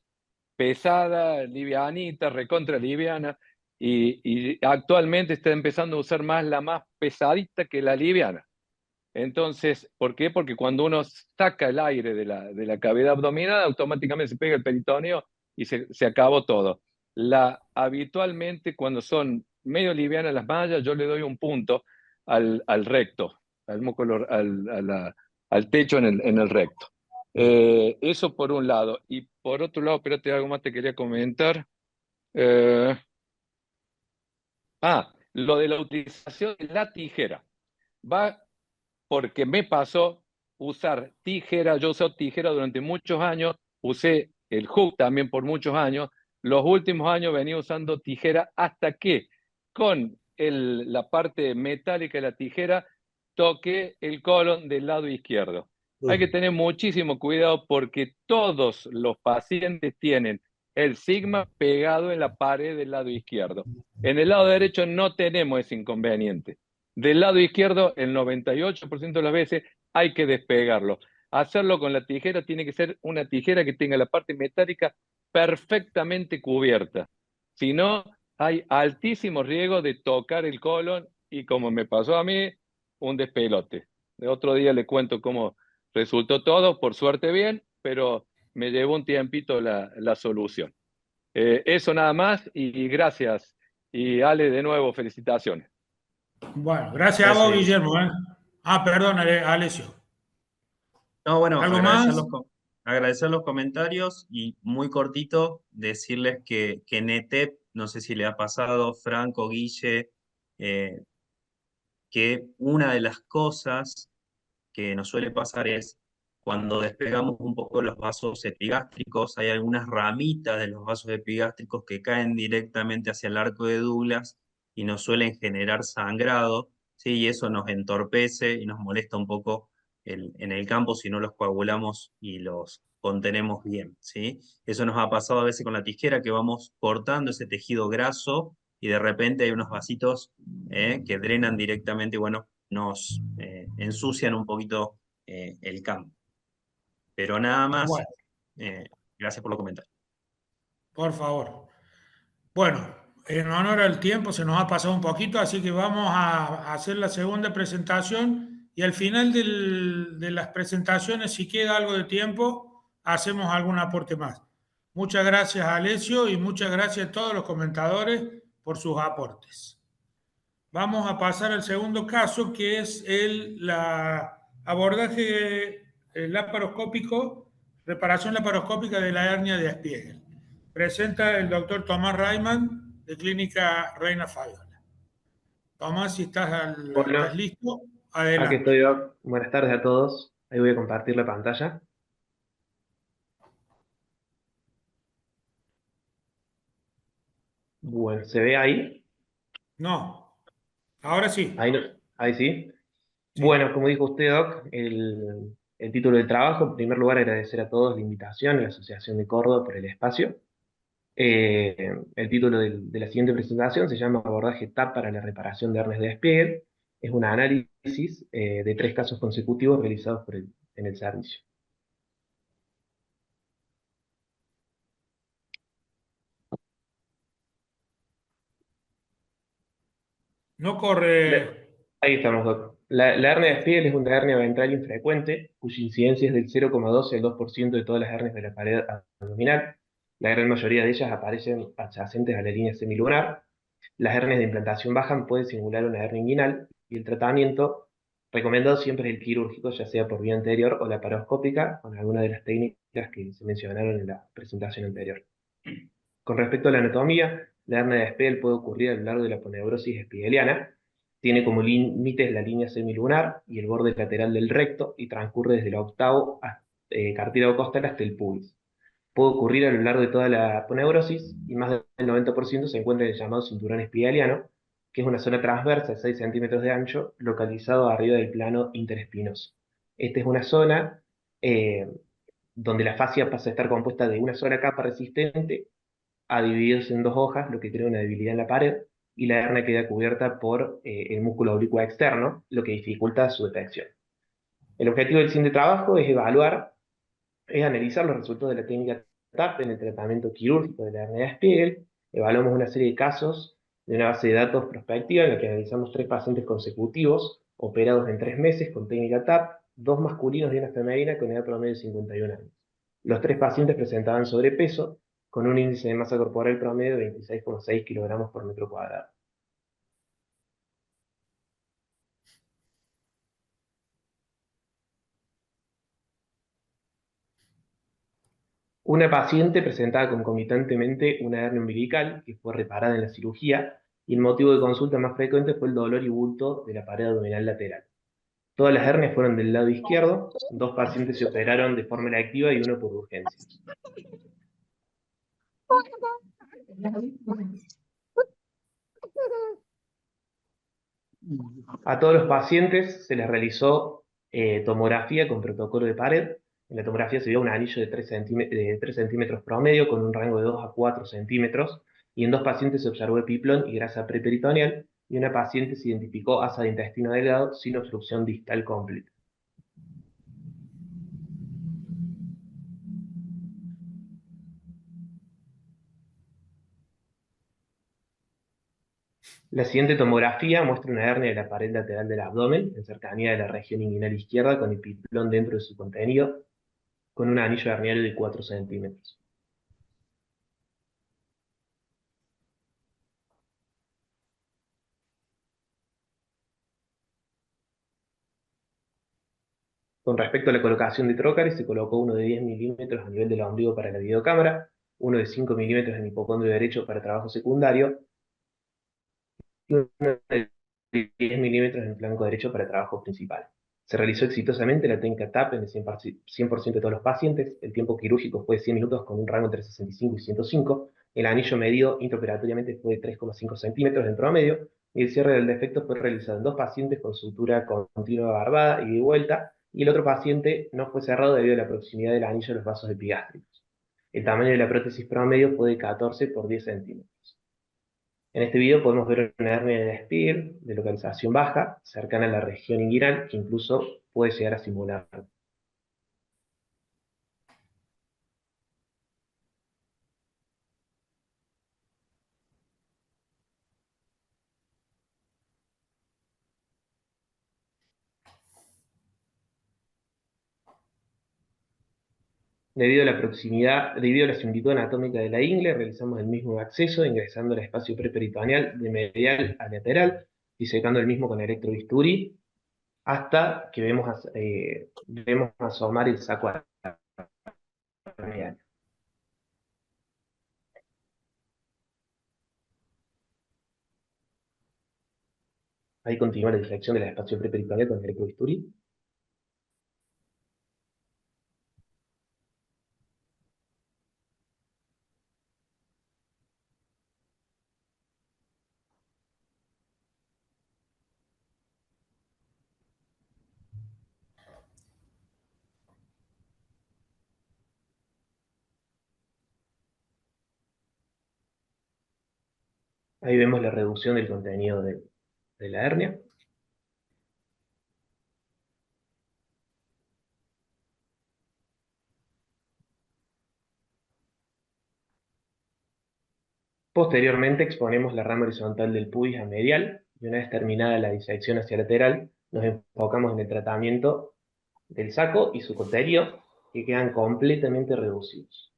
pesadas, livianitas, recontra livianas, y actualmente está empezando a usar más la más pesadita que la liviana. Entonces, ¿por qué? Porque cuando uno saca el aire de la cavidad abdominal, automáticamente se pega el peritoneo y se acabó todo. Habitualmente, cuando son medio livianas las mallas, yo le doy un punto al recto, al techo en el recto. Eso por un lado. Y por otro lado, espérate, algo más te quería comentar. Lo de la utilización de la tijera. Va porque me pasó usar tijera. Yo usé tijera durante muchos años, usé el hook también por muchos años. Los últimos años venía usando tijera hasta que con la parte metálica de la tijera toqué el colon del lado izquierdo. Hay que tener muchísimo cuidado porque todos los pacientes tienen el sigma pegado en la pared del lado izquierdo. En el lado derecho no tenemos ese inconveniente. Del lado izquierdo, el 98% de las veces hay que despegarlo. Hacerlo con la tijera tiene que ser una tijera que tenga la parte metálica perfectamente cubierta. Si no, hay altísimo riesgo de tocar el colon y, como me pasó a mí, un despelote. De otro día le cuento cómo resultó todo, por suerte bien, pero me llevó un tiempito la solución. Eso nada más y gracias. Y Ale, de nuevo, felicitaciones. Bueno, gracias a vos, Guillermo. Perdón, Alessio. No, bueno, ¿Algo más? agradecer los comentarios y muy cortito decirles que en ETEP, no sé si le ha pasado, Franco, Guille, que una de las cosas que nos suele pasar es cuando despegamos un poco los vasos epigástricos, hay algunas ramitas de los vasos epigástricos que caen directamente hacia el arco de Douglas y nos suelen generar sangrado, ¿sí? Y eso nos entorpece y nos molesta un poco en el campo si no los coagulamos y los contenemos bien, ¿sí? Eso nos ha pasado a veces con la tijera, que vamos cortando ese tejido graso y de repente hay unos vasitos que drenan directamente, bueno, nos ensucian un poquito el campo. Pero nada más, Bueno, gracias por los comentarios. por favor. Bueno, en honor al tiempo se nos ha pasado un poquito, así que vamos a hacer la segunda presentación y al final de las presentaciones, si queda algo de tiempo, hacemos algún aporte más. Muchas gracias, Alessio, y muchas gracias a todos los comentadores por sus aportes. Vamos a pasar al segundo caso, que es el abordaje laparoscópico, reparación laparoscópica de la hernia de Spiegel. Presenta el doctor Tomás Rayman, de Clínica Reina Fayola. Tomás, si estás Bueno, listo, aquí adelante. estoy yo. Buenas tardes a todos. Ahí voy a compartir la pantalla. Bueno, ¿se ve ahí? No, ahora sí. Ahí no, ahí sí. Sí. Bueno, como dijo usted, Doc, el título del trabajo, en primer lugar, agradecer a todos la invitación a la Asociación de Córdoba por el espacio. El título de la siguiente presentación se llama Abordaje TAP para la reparación de hernias de Spiegel. Es un análisis de 3 casos consecutivos realizados en el servicio. No corre. Ahí estamos, Doc. La hernia de Spiegel es una hernia ventral infrecuente, cuya incidencia es del 0,12 al 2% de todas las hernias de la pared abdominal. La gran mayoría de ellas aparecen adyacentes a la línea semilunar. Las hernias de implantación baja pueden simular una hernia inguinal y el tratamiento recomendado siempre es el quirúrgico, ya sea por vía anterior o laparoscópica, con alguna de las técnicas que se mencionaron en la presentación anterior. Con respecto a la anatomía, la hernia de Spiegel puede ocurrir a lo largo de la poneurosis spiegeliana. Tiene como límites la línea semilunar y el borde lateral del recto y transcurre desde el octavo cartílago costal hasta el pubis. Puede ocurrir a lo largo de toda la poneurosis y más del 90% se encuentra en el llamado cinturón spiegeliano, que es una zona transversa de 6 centímetros de ancho, localizado arriba del plano interespinoso. Esta es una zona donde la fascia pasa a estar compuesta de una sola capa resistente a dividirse en 2 hojas, lo que crea una debilidad en la pared, y la hernia queda cubierta por el músculo oblicuo externo, lo que dificulta su detección. El objetivo del siguiente trabajo es analizar los resultados de la técnica TAP en el tratamiento quirúrgico de la hernia de Spiegel. Evaluamos una serie de casos de una base de datos prospectiva en la que analizamos 3 pacientes consecutivos operados en 3 meses con técnica TAP, 2 masculinos y una femenina con edad promedio de 51 años. Los 3 pacientes presentaban sobrepeso, con un índice de masa corporal promedio de 26,6 kilogramos por metro cuadrado. Una paciente presentaba concomitantemente una hernia umbilical que fue reparada en la cirugía y el motivo de consulta más frecuente fue el dolor y bulto de la pared abdominal lateral. Todas las hernias fueron del lado izquierdo, 2 pacientes se operaron de forma electiva y uno por urgencia. A todos los pacientes se les realizó tomografía con protocolo de pared. En la tomografía se vio un anillo de 3 centímetros promedio con un rango de 2 a 4 centímetros, y en 2 pacientes se observó epiplón y grasa preperitoneal, y una paciente se identificó asa de intestino delgado sin obstrucción distal completa. La siguiente tomografía muestra una hernia de la pared lateral del abdomen, en cercanía de la región inguinal izquierda, con epiplón dentro de su contenido, con un anillo herniario de 4 centímetros. Con respecto a la colocación de trócares, se colocó uno de 10 milímetros a nivel del ombligo para la videocámara, uno de 5 milímetros en el hipocondrio derecho para trabajo secundario, y uno de 10 milímetros en el flanco derecho para trabajo principal. Se realizó exitosamente la técnica TAP en el 100% de todos los pacientes. El tiempo quirúrgico fue de 100 minutos con un rango entre 65 y 105. El anillo medido intraoperatoriamente fue de 3,5 centímetros en promedio, y el cierre del defecto fue realizado en 2 pacientes con sutura continua barbada y de vuelta, y el otro paciente no fue cerrado debido a la proximidad del anillo a los vasos epigástricos. El tamaño de la prótesis promedio fue de 14 por 10 centímetros. En este video podemos ver una hernia de Spear de localización baja, cercana a la región inguinal, que incluso puede llegar a simular. Debido a la similitud anatómica de la ingle, realizamos el mismo acceso, ingresando al espacio preperitoneal de medial a lateral, disecando el mismo con electrobisturí, hasta que vemos asomar el saco herniario. Ahí continúa la disección del espacio preperitoneal con electrobisturí. Ahí vemos la reducción del contenido de la hernia. Posteriormente exponemos la rama horizontal del pubis a medial, y una vez terminada la disección hacia lateral, nos enfocamos en el tratamiento del saco y su contenido, que quedan completamente reducidos.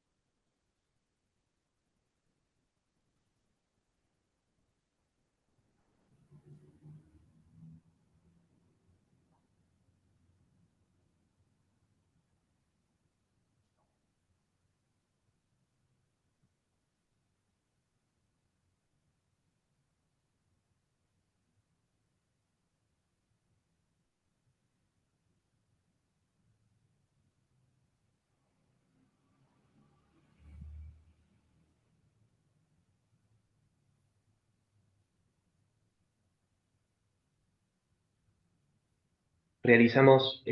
Realizamos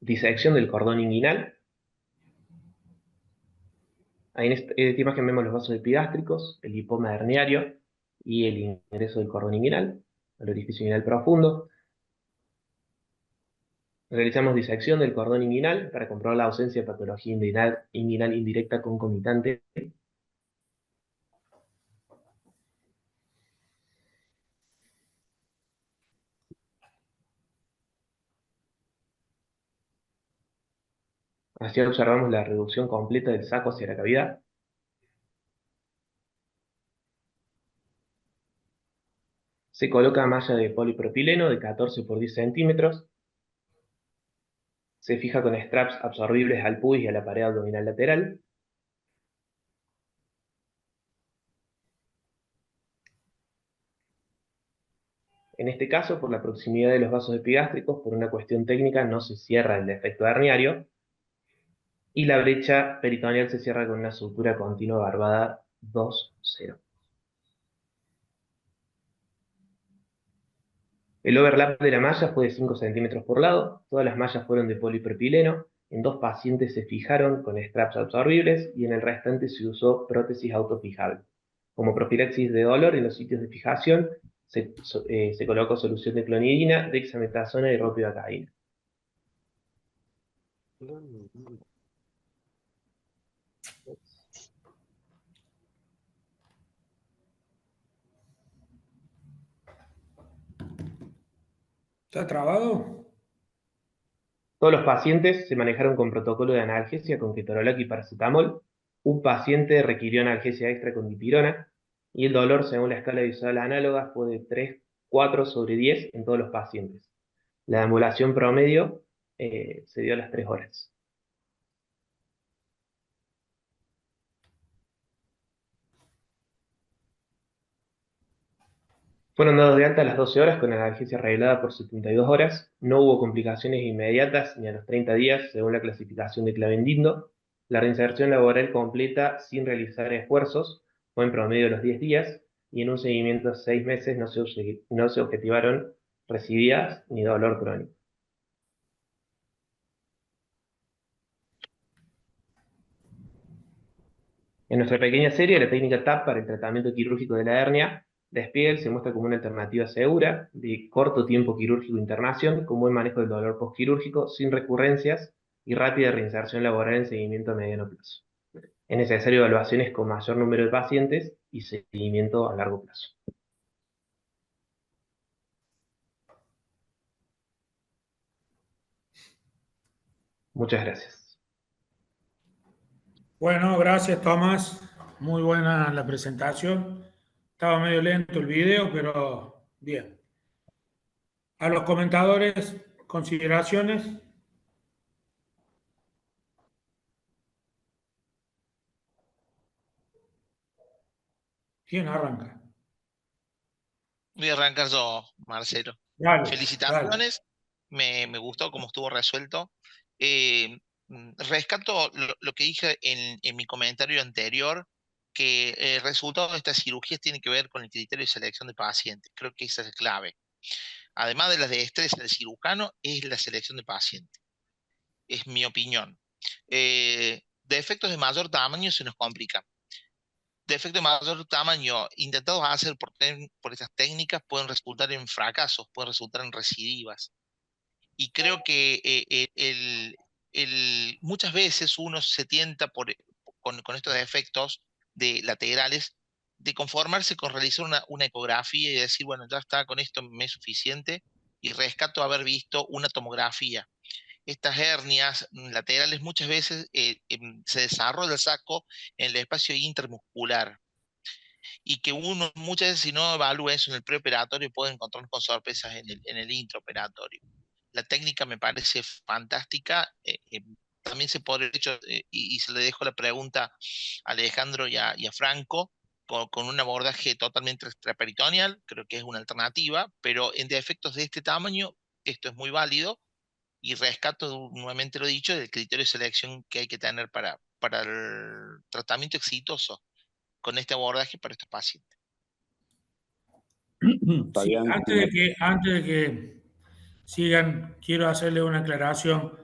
disección del cordón inguinal. Ahí en esta imagen vemos los vasos epigástricos, el lipoma herniario y el ingreso del cordón inguinal, al orificio inguinal profundo. Realizamos disección del cordón inguinal para comprobar la ausencia de patología inguinal indirecta concomitante. Así observamos la reducción completa del saco hacia la cavidad. Se coloca malla de polipropileno de 14 por 10 centímetros. Se fija con straps absorbibles al pubis y a la pared abdominal lateral. En este caso, por la proximidad de los vasos epigástricos, por una cuestión técnica, no se cierra el defecto herniario y la brecha peritoneal se cierra con una sutura continua barbada 2-0. El overlap de la malla fue de 5 centímetros por lado, todas las mallas fueron de polipropileno, en 2 pacientes se fijaron con straps absorbibles y en el restante se usó prótesis autofijable. Como profilaxis de dolor en los sitios de fijación, se colocó solución de clonidina, dexametasona y ropivacaína. ¿Está trabado? Todos los pacientes se manejaron con protocolo de analgesia con ketorolac y paracetamol. Un paciente requirió analgesia extra con dipirona y el dolor, según la escala visual análoga, fue de 3,4/10 en todos los pacientes. La deambulación promedio se dio a las 3 horas. Fueron dados de alta a las 12 horas con analgesia arreglada por 72 horas. No hubo complicaciones inmediatas ni a los 30 días, según la clasificación de Clavendino. La reinserción laboral completa sin realizar esfuerzos fue en promedio a los 10 días y en un seguimiento de 6 meses no se objetivaron recidivas ni dolor crónico. En nuestra pequeña serie, la técnica TAP para el tratamiento quirúrgico de la hernia de Spiegel se muestra como una alternativa segura, de corto tiempo quirúrgico de internación, con buen manejo del dolor postquirúrgico, sin recurrencias y rápida reinserción laboral en seguimiento a mediano plazo. Es necesario evaluaciones con mayor número de pacientes y seguimiento a largo plazo. Muchas gracias. Bueno, gracias Tomás. Muy buena la presentación. Estaba medio lento el video, pero bien. A los comentadores, consideraciones. ¿Quién arranca? Voy a arrancar yo, Marcelo. Dale, Felicitaciones, me gustó cómo estuvo resuelto. Rescato lo que dije en mi comentario anterior, que el resultado de estas cirugías tiene que ver con el criterio de selección de pacientes. Creo que esa es clave. Además de la destreza del cirujano, es la selección de pacientes. Es mi opinión. Defectos de mayor tamaño se nos complican. Defectos de mayor tamaño intentados hacer por estas técnicas pueden resultar en fracasos, pueden resultar en recidivas. Y creo que muchas veces uno se tienta con estos defectos laterales de conformarse con realizar una ecografía y decir, bueno, ya está, con esto me es suficiente, y rescato haber visto una tomografía. Estas hernias laterales muchas veces se desarrolla el saco en el espacio intermuscular, y que uno muchas veces, si no evalúa eso en el preoperatorio, puede encontrarnos con sorpresas en el intraoperatorio. La técnica me parece fantástica. También se podría hecho, y se le dejo la pregunta a Alejandro y a Franco, con un abordaje totalmente extraperitoneal, creo que es una alternativa, pero en defectos de este tamaño, esto es muy válido, y rescato, nuevamente lo dicho, del criterio de selección que hay que tener para el tratamiento exitoso con este abordaje para estos pacientes. Sí, antes de que sigan, quiero hacerle una aclaración.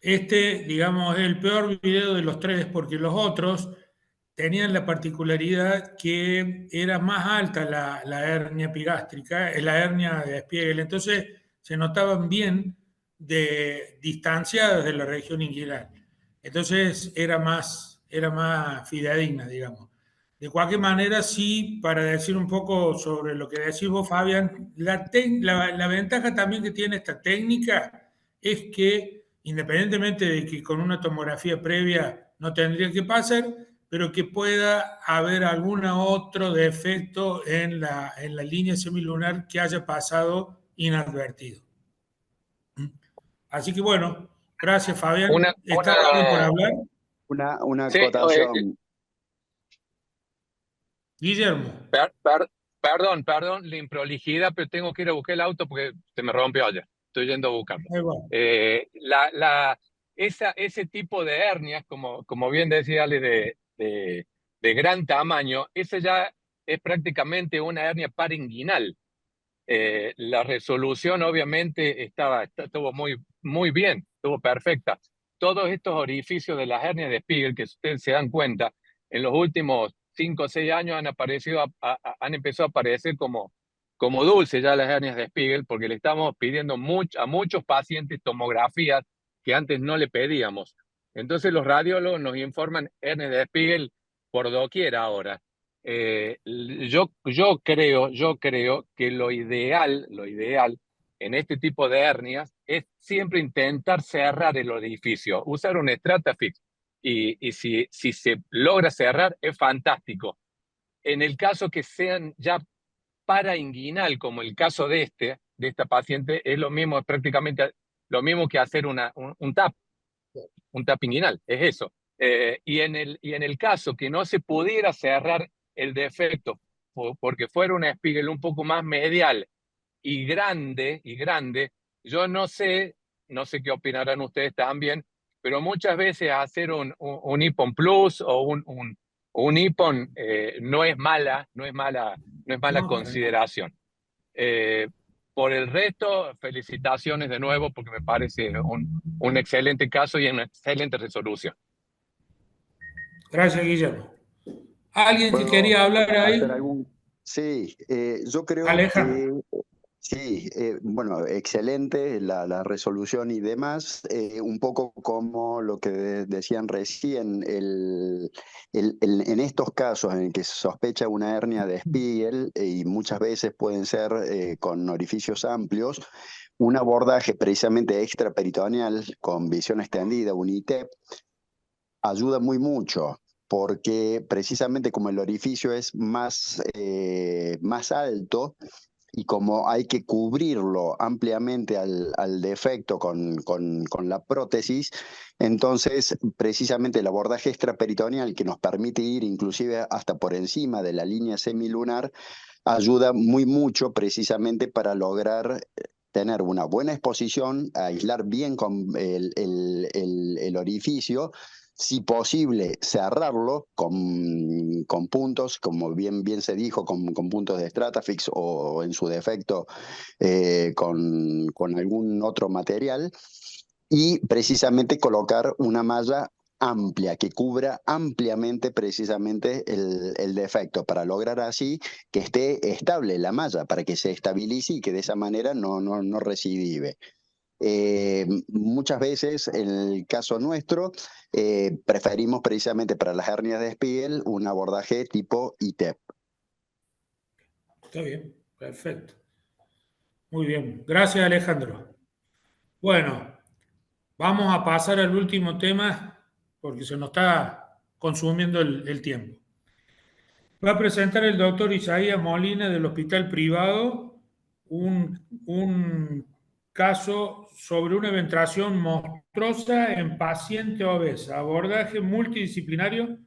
Digamos, es el peor video de los tres, porque los otros tenían la particularidad que era más alta la hernia epigástrica, la hernia de Spiegel, entonces se notaban bien distanciadas de la región inguinal. Entonces era más fidedigna, digamos. De cualquier manera, sí, para decir un poco sobre lo que decís vos, Fabián, la ventaja también que tiene esta técnica es que, independientemente de que con una tomografía previa no tendría que pasar, pero que pueda haber algún otro defecto en la línea semilunar que haya pasado inadvertido. Así que bueno, gracias Fabián. ¿Está alguien por hablar? Una Sí, acotación. Guillermo. perdón, la improlijidad, pero tengo que ir a buscar el auto porque se me rompió ayer. Estoy yendo a buscarlo. Ahí va. Ese tipo de hernias, como bien decía Ale, de gran tamaño, esa ya es prácticamente una hernia paringuinal. La resolución obviamente estuvo muy bien, estuvo perfecta. Todos estos orificios de las hernias de Spiegel, que ustedes se dan cuenta, en los últimos 5 o 6 años han empezado a aparecer como dulces ya las hernias de Spiegel, porque le estamos pidiendo a muchos pacientes tomografías que antes no le pedíamos. Entonces los radiólogos nos informan hernias de Spiegel por doquier ahora. Yo creo que lo ideal en este tipo de hernias es siempre intentar cerrar el orificio, usar un Stratafix. Y si se logra cerrar, es fantástico. En el caso que sean ya parainguinal, como el caso de esta paciente, es prácticamente lo mismo que hacer un TAP inguinal, es eso. Y en el caso que no se pudiera cerrar el defecto porque fuera una Spiegel un poco más medial y grande, yo no sé qué opinarán ustedes también, pero muchas veces hacer un IPON Plus o un IPON no es mala No, consideración. Por el resto, felicitaciones de nuevo porque me parece un excelente caso y una excelente resolución. gracias, Guillermo. ¿Alguien que ¿Puedo quería hablar ahí? hacer algún? Sí, yo creo Alejandro. que sí, bueno, excelente la resolución y demás, un poco como lo que decían recién, en estos casos en que se sospecha una hernia de Spiegel, y muchas veces pueden ser con orificios amplios, un abordaje precisamente extraperitoneal con visión extendida, un ITEP, ayuda mucho, porque precisamente como el orificio es más alto y como hay que cubrirlo ampliamente al defecto con la prótesis, entonces precisamente el abordaje extraperitoneal que nos permite ir inclusive hasta por encima de la línea semilunar ayuda mucho precisamente para lograr tener una buena exposición, aislar bien con el orificio, si posible cerrarlo con puntos, como bien se dijo, con puntos de Stratafix o en su defecto con algún otro material, y precisamente colocar una malla amplia, que cubra ampliamente precisamente el defecto, para lograr así que esté estable la malla, para que se estabilice y que de esa manera no recidive. Muchas veces, en el caso nuestro, preferimos precisamente para las hernias de Spiegel un abordaje tipo ITEP. Está bien, perfecto. Muy bien, gracias Alejandro. Bueno, vamos a pasar al último tema porque se nos está consumiendo el tiempo. Va a presentar el doctor Isaías Molina del Hospital Privado un caso sobre una eventración monstruosa en paciente obesa, abordaje multidisciplinario.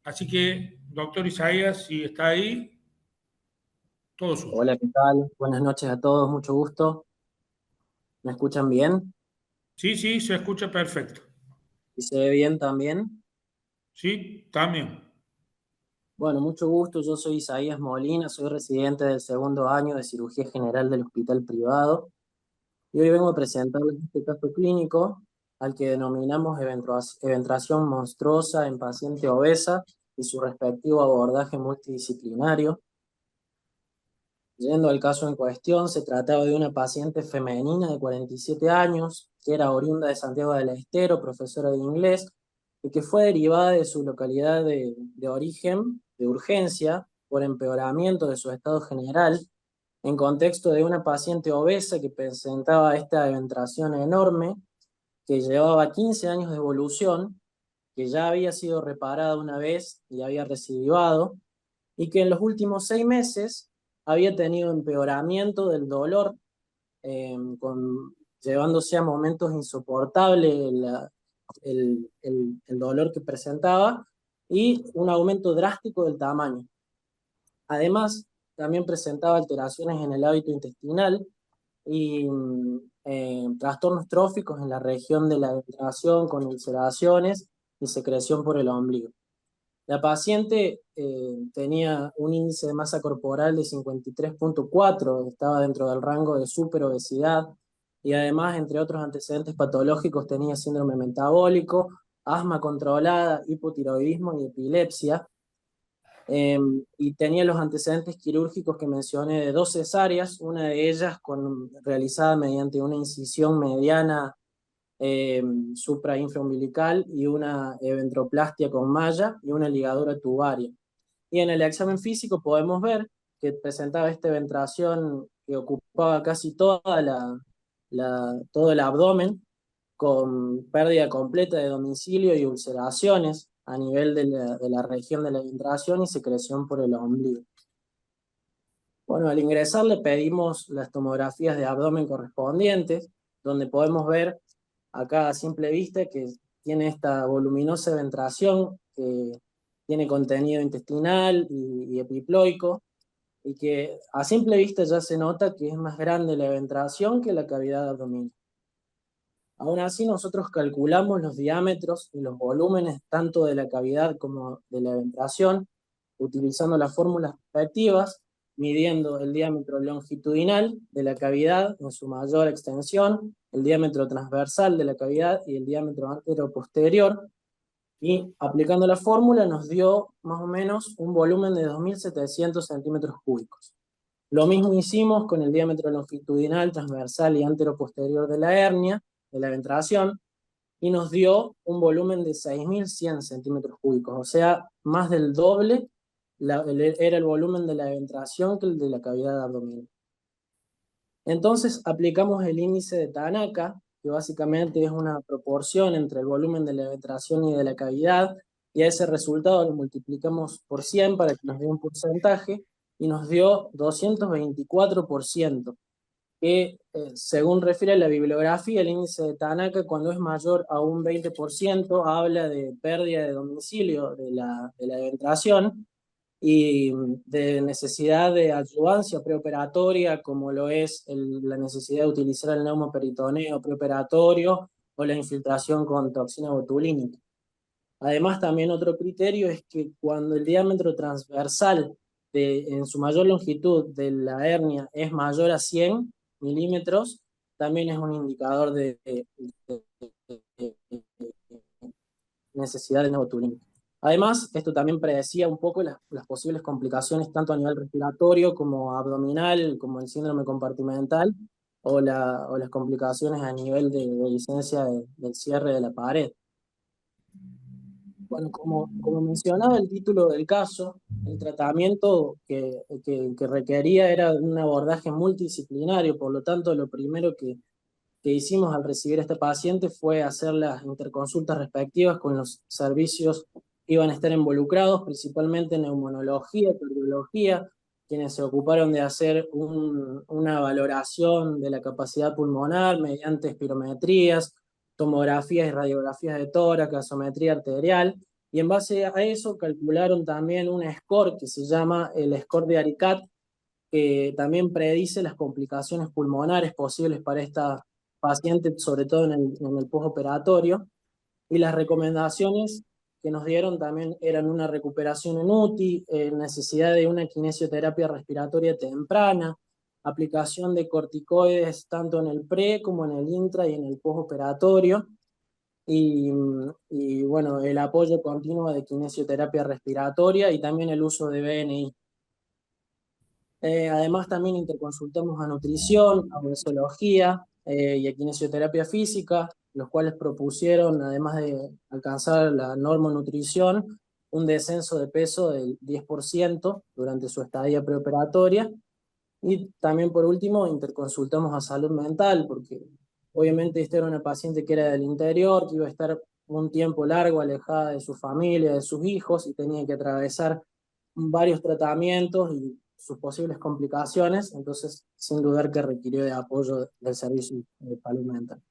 Así que, doctor Isaías, si está ahí, todo suyo. Hola, ¿qué tal? Buenas noches a todos, mucho gusto. ¿Me escuchan bien? Sí, sí, se escucha perfecto. ¿Y se ve bien también? Sí, también. Bueno, mucho gusto. Yo soy Isaías Molina, soy residente del segundo año de cirugía general del Hospital Privado y hoy vengo a presentarles este caso clínico al que denominamos eventración monstruosa en paciente obesa y su respectivo abordaje multidisciplinario. Yendo al caso en cuestión, se trataba de una paciente femenina de 47 años, que era oriunda de Santiago del Estero, profesora de inglés, y que fue derivada de su localidad de origen, de urgencia, por empeoramiento de su estado general, en contexto de una paciente obesa que presentaba esta eventración enorme, que llevaba 15 años de evolución, que ya había sido reparada una vez y había recidivado, y que en los últimos 6 meses había tenido empeoramiento del dolor, llevándose a momentos insoportables el dolor que presentaba y un aumento drástico del tamaño. Además, también presentaba alteraciones en el hábito intestinal y trastornos tróficos en la región de la evacuación con ulceraciones y secreción por el ombligo. La paciente tenía un índice de masa corporal de 53.4, estaba dentro del rango de superobesidad y además, entre otros antecedentes patológicos, tenía síndrome metabólico, asma controlada, hipotiroidismo y epilepsia. Y tenía los antecedentes quirúrgicos que mencioné de 2 cesáreas, una de ellas realizada mediante una incisión mediana suprainfraumbilical y una ventroplastia con malla y una ligadura tubaria. Y en el examen físico podemos ver que presentaba esta ventración que ocupaba casi todo el abdomen, con pérdida completa de domicilio y ulceraciones a nivel de la región de la ventración y secreción por el ombligo. Bueno, al ingresar le pedimos las tomografías de abdomen correspondientes, donde podemos ver acá a simple vista que tiene esta voluminosa ventración que tiene contenido intestinal y epiploico, y que a simple vista ya se nota que es más grande la ventración que la cavidad abdominal. Aún así, nosotros calculamos los diámetros y los volúmenes tanto de la cavidad como de la ventración, utilizando las fórmulas respectivas, midiendo el diámetro longitudinal de la cavidad en su mayor extensión, el diámetro transversal de la cavidad y el diámetro antero-posterior, y aplicando la fórmula nos dio más o menos un volumen de 2.700 centímetros cúbicos. Lo mismo hicimos con el diámetro longitudinal, transversal y antero-posterior de la hernia, de la ventración, y nos dio un volumen de 6.100 centímetros cúbicos, o sea, más del doble era el volumen de la ventración que el de la cavidad abdominal. Entonces aplicamos el índice de Tanaka, que básicamente es una proporción entre el volumen de la ventración y de la cavidad, y a ese resultado lo multiplicamos por 100 para que nos dé un porcentaje, y nos dio 224%, que según refiere a la bibliografía, el índice de Tanaka, cuando es mayor a un 20%, habla de pérdida de domicilio de la ventración y de necesidad de adyuvancia preoperatoria, como lo es la necesidad de utilizar el neumoperitoneo preoperatorio o la infiltración con toxina botulínica. Además, también otro criterio es que cuando el diámetro transversal en su mayor longitud de la hernia es mayor a 100 milímetros, también es un indicador de necesidad de neumotulínica. Además, esto también predecía un poco las posibles complicaciones tanto a nivel respiratorio como abdominal, como el síndrome compartimental, o las complicaciones a nivel de licencia del cierre de la pared. Bueno, como mencionaba el título del caso, el tratamiento que requería era un abordaje multidisciplinario, por lo tanto, lo primero que hicimos al recibir a este paciente fue hacer las interconsultas respectivas con los servicios que iban a estar involucrados, principalmente neumonología, cardiología, quienes se ocuparon de hacer una valoración de la capacidad pulmonar mediante espirometrías, tomografías y radiografías de tórax, gasometría arterial, y en base a eso calcularon también un score que se llama el score de ARICAT, que también predice las complicaciones pulmonares posibles para esta paciente, sobre todo en el postoperatorio, y las recomendaciones que nos dieron también eran una recuperación en UTI, necesidad de una kinesioterapia respiratoria temprana, aplicación de corticoides tanto en el pre como en el intra y en el postoperatorio, y bueno, el apoyo continuo de kinesioterapia respiratoria y también el uso de BNI. Además también interconsultamos a nutrición, a obesología y a kinesioterapia física, los cuales propusieron, además de alcanzar la normonutrición, un descenso de peso del 10% durante su estadía preoperatoria. Y también por último interconsultamos a salud mental, porque obviamente esta era una paciente que era del interior, que iba a estar un tiempo largo alejada de su familia, de sus hijos, y tenía que atravesar varios tratamientos y sus posibles complicaciones, entonces sin dudar que requirió de apoyo del servicio de salud mental.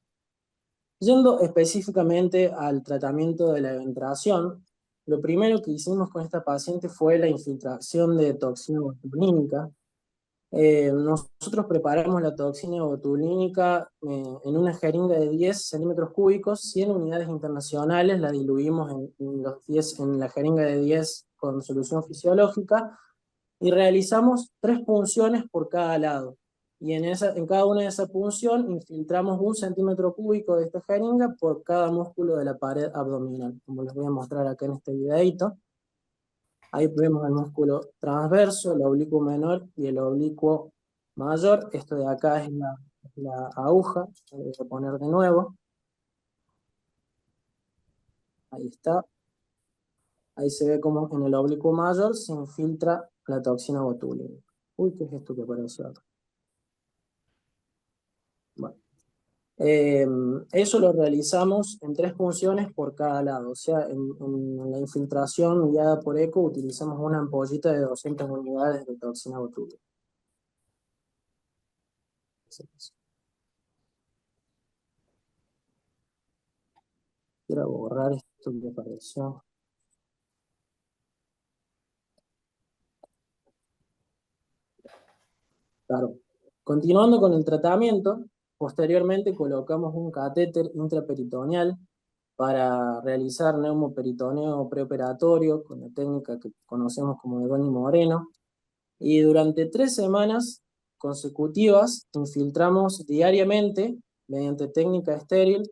Yendo específicamente al tratamiento de la ventración, lo primero que hicimos con esta paciente fue la infiltración de toxina botulínica. Nosotros preparamos la toxina botulínica en una jeringa de 10 centímetros cúbicos, 100 unidades internacionales, la diluimos en la jeringa de 10 con solución fisiológica, y realizamos 3 punciones por cada lado. Y en cada una de esas punciones infiltramos 1 centímetro cúbico de esta jeringa por cada músculo de la pared abdominal, como les voy a mostrar acá en este videito. Ahí vemos el músculo transverso, el oblicuo menor y el oblicuo mayor. Esto de acá es la aguja, voy a poner de nuevo. Ahí está. Ahí se ve como en el oblicuo mayor se infiltra la toxina botulínica. Uy, ¿qué es esto que apareció acá? Bueno. Eso lo realizamos en 3 punciones por cada lado. O sea, en la infiltración guiada por eco utilizamos una ampollita de 200 unidades de toxina botulínica. Quiero borrar esto que apareció. Claro. Continuando con el tratamiento, posteriormente colocamos un catéter intraperitoneal para realizar neumoperitoneo preoperatorio con la técnica que conocemos como de Donny Moreno. Y durante 3 semanas consecutivas infiltramos diariamente, mediante técnica estéril,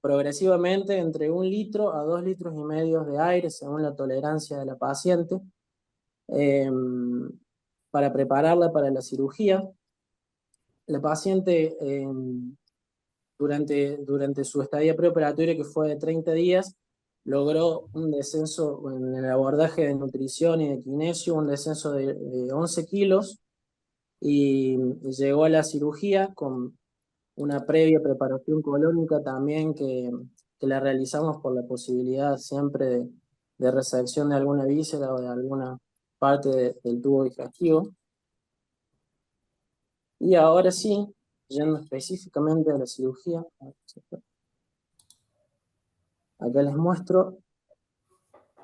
progresivamente entre 1 litro a 2,5 litros de aire, según la tolerancia de la paciente, para prepararla para la cirugía. La paciente, durante su estadía preoperatoria, que fue de 30 días, logró un descenso en el abordaje de nutrición y de kinesio, un descenso de 11 kilos, y llegó a la cirugía con una previa preparación colónica también que la realizamos por la posibilidad siempre de resección de alguna víscera o de alguna parte del tubo digestivo. Y ahora sí, yendo específicamente a la cirugía, acá les muestro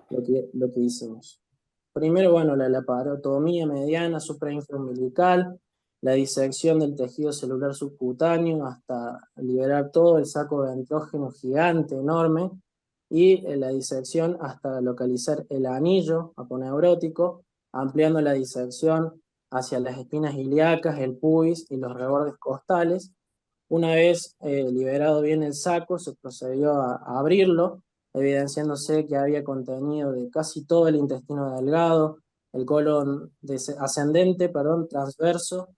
lo que hicimos. Primero, bueno, la laparotomía mediana suprainfraumbilical, la disección del tejido celular subcutáneo hasta liberar todo el saco ventrógeno gigante, enorme, y la disección hasta localizar el anillo aponeurótico, ampliando la disección hacia las espinas ilíacas, el pubis y los rebordes costales. Una vez liberado bien el saco, se procedió a abrirlo, evidenciándose que había contenido de casi todo el intestino delgado, el colon ascendente, transverso,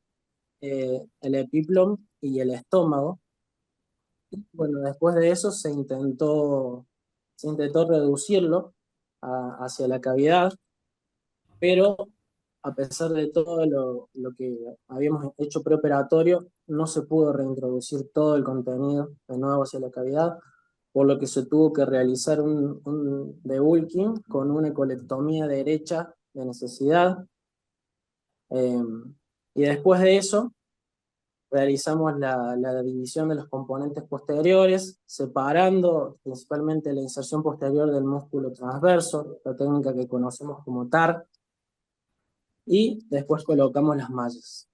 el epiplom y el estómago. Y bueno, después de eso se intentó reducirlo hacia la cavidad, pero a pesar de todo lo que habíamos hecho preoperatorio, no se pudo reintroducir todo el contenido de nuevo hacia la cavidad, por lo que se tuvo que realizar un debulking con una colectomía derecha de necesidad. Y después de eso, realizamos la división de los componentes posteriores, separando principalmente la inserción posterior del músculo transverso, la técnica que conocemos como TAR, y después colocamos las mallas.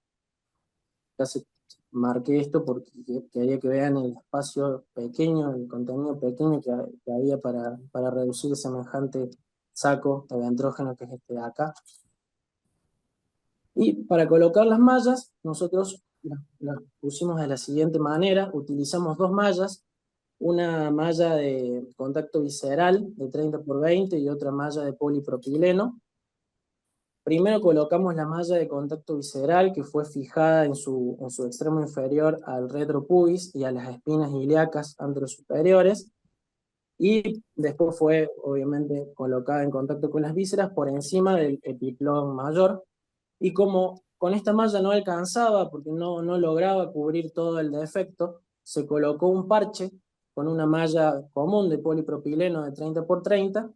Casi marqué esto porque quería que vean el espacio pequeño, el contenido pequeño que había para reducir semejante saco de ventrógeno que es este de acá. Y para colocar las mallas, nosotros las pusimos de la siguiente manera. Utilizamos 2 mallas, una malla de contacto visceral de 30 por 20 y otra malla de polipropileno. Primero colocamos la malla de contacto visceral, que fue fijada en su extremo inferior al retropubis y a las espinas ilíacas anterosuperiores, y después fue obviamente colocada en contacto con las vísceras por encima del epiplón mayor. Y como con esta malla no alcanzaba, porque no lograba cubrir todo el defecto, se colocó un parche con una malla común de polipropileno de 30 por 30,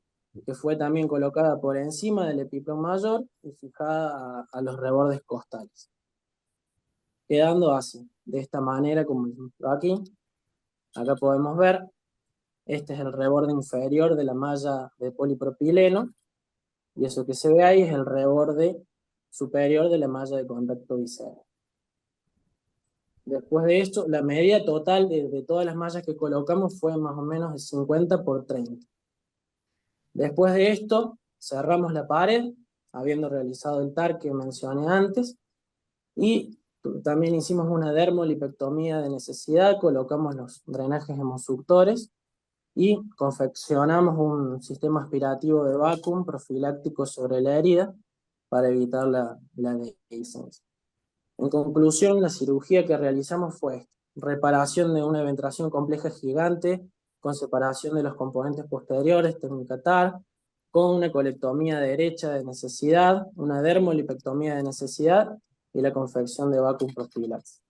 que fue también colocada por encima del epiplón mayor y fijada a los rebordes costales. Quedando así, de esta manera como les muestro aquí. Acá podemos ver Este es el reborde inferior de la malla de polipropileno, y eso que se ve ahí es el reborde superior de la malla de contacto visceral. Después de esto, la medida total de todas las mallas que colocamos fue más o menos de 50 por 30. Después de esto, cerramos la pared, habiendo realizado el TAR que mencioné antes, y también hicimos una dermolipectomía de necesidad, colocamos los drenajes hemosuctores y confeccionamos un sistema aspirativo de vacuum profiláctico sobre la herida para evitar la dehiscencia. En conclusión, la cirugía que realizamos fue reparación de una ventración compleja gigante con separación de los componentes posteriores, técnica TAR, con una colectomía derecha de necesidad, una dermolipectomía de necesidad y la confección de vacuum profilaxis.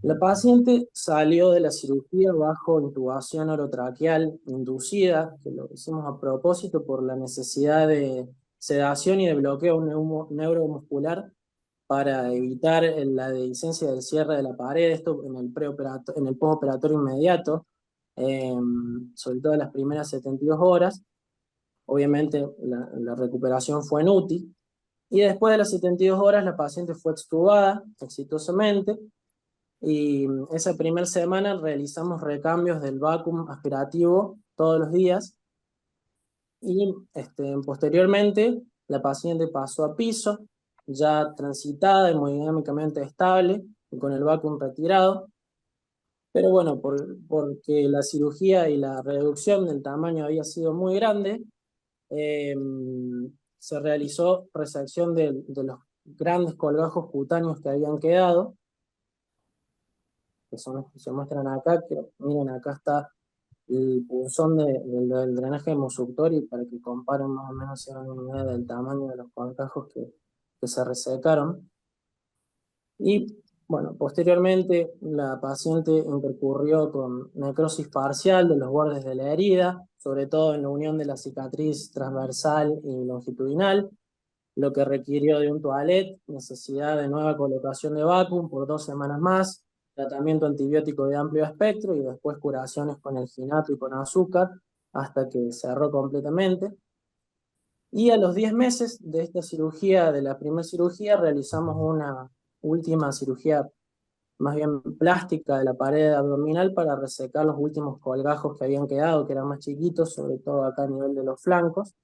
La paciente salió de la cirugía bajo intubación orotraqueal inducida, que lo hicimos a propósito por la necesidad de sedación y de bloqueo neuromuscular para evitar la dehiscencia del cierre de la pared, esto en el postoperatorio inmediato, sobre todo en las primeras 72 horas. Obviamente la recuperación fue en UTI, y después de las 72 horas la paciente fue extubada exitosamente, y esa primera semana realizamos recambios del vacuum aspirativo todos los días, y posteriormente la paciente pasó a piso, ya transitada, hemodinámicamente estable, y con el vacuum retirado. Pero bueno, porque la cirugía y la reducción del tamaño había sido muy grande, se realizó resección de los grandes colgajos cutáneos que habían quedado, que son los que se muestran acá, que miren, acá está el punzón del drenaje hemosuctor, y para que comparen más o menos, se hagan una idea del tamaño de los colgajos que se resecaron. Y bueno, posteriormente la paciente intercurrió con necrosis parcial de los bordes de la herida, sobre todo en la unión de la cicatriz transversal y longitudinal, lo que requirió de un toilet, necesidad de nueva colocación de vacuum por 2 semanas más, tratamiento antibiótico de amplio espectro y después curaciones con el ginato y con azúcar hasta que cerró completamente. Y a los 10 meses de esta cirugía, de la primera cirugía, realizamos una última cirugía más bien plástica de la pared abdominal para resecar los últimos colgajos que habían quedado, que eran más chiquitos, sobre todo acá a nivel de los flancos.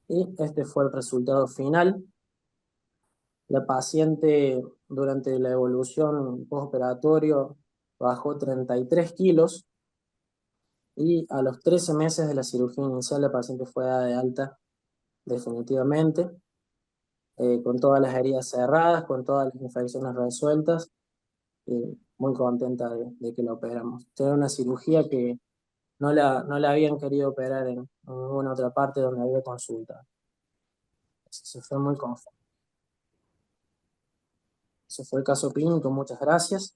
Y este fue el resultado final. La paciente durante la evolución postoperatorio bajó 33 kilos, y a los 13 meses de la cirugía inicial la paciente fue dada de alta definitivamente, con todas las heridas cerradas, con todas las infecciones resueltas, y muy contenta de que la operamos. Era una cirugía que no la habían querido operar en ninguna otra parte donde había consulta. Se fue muy conforme. Ese fue el caso clínico, muchas gracias.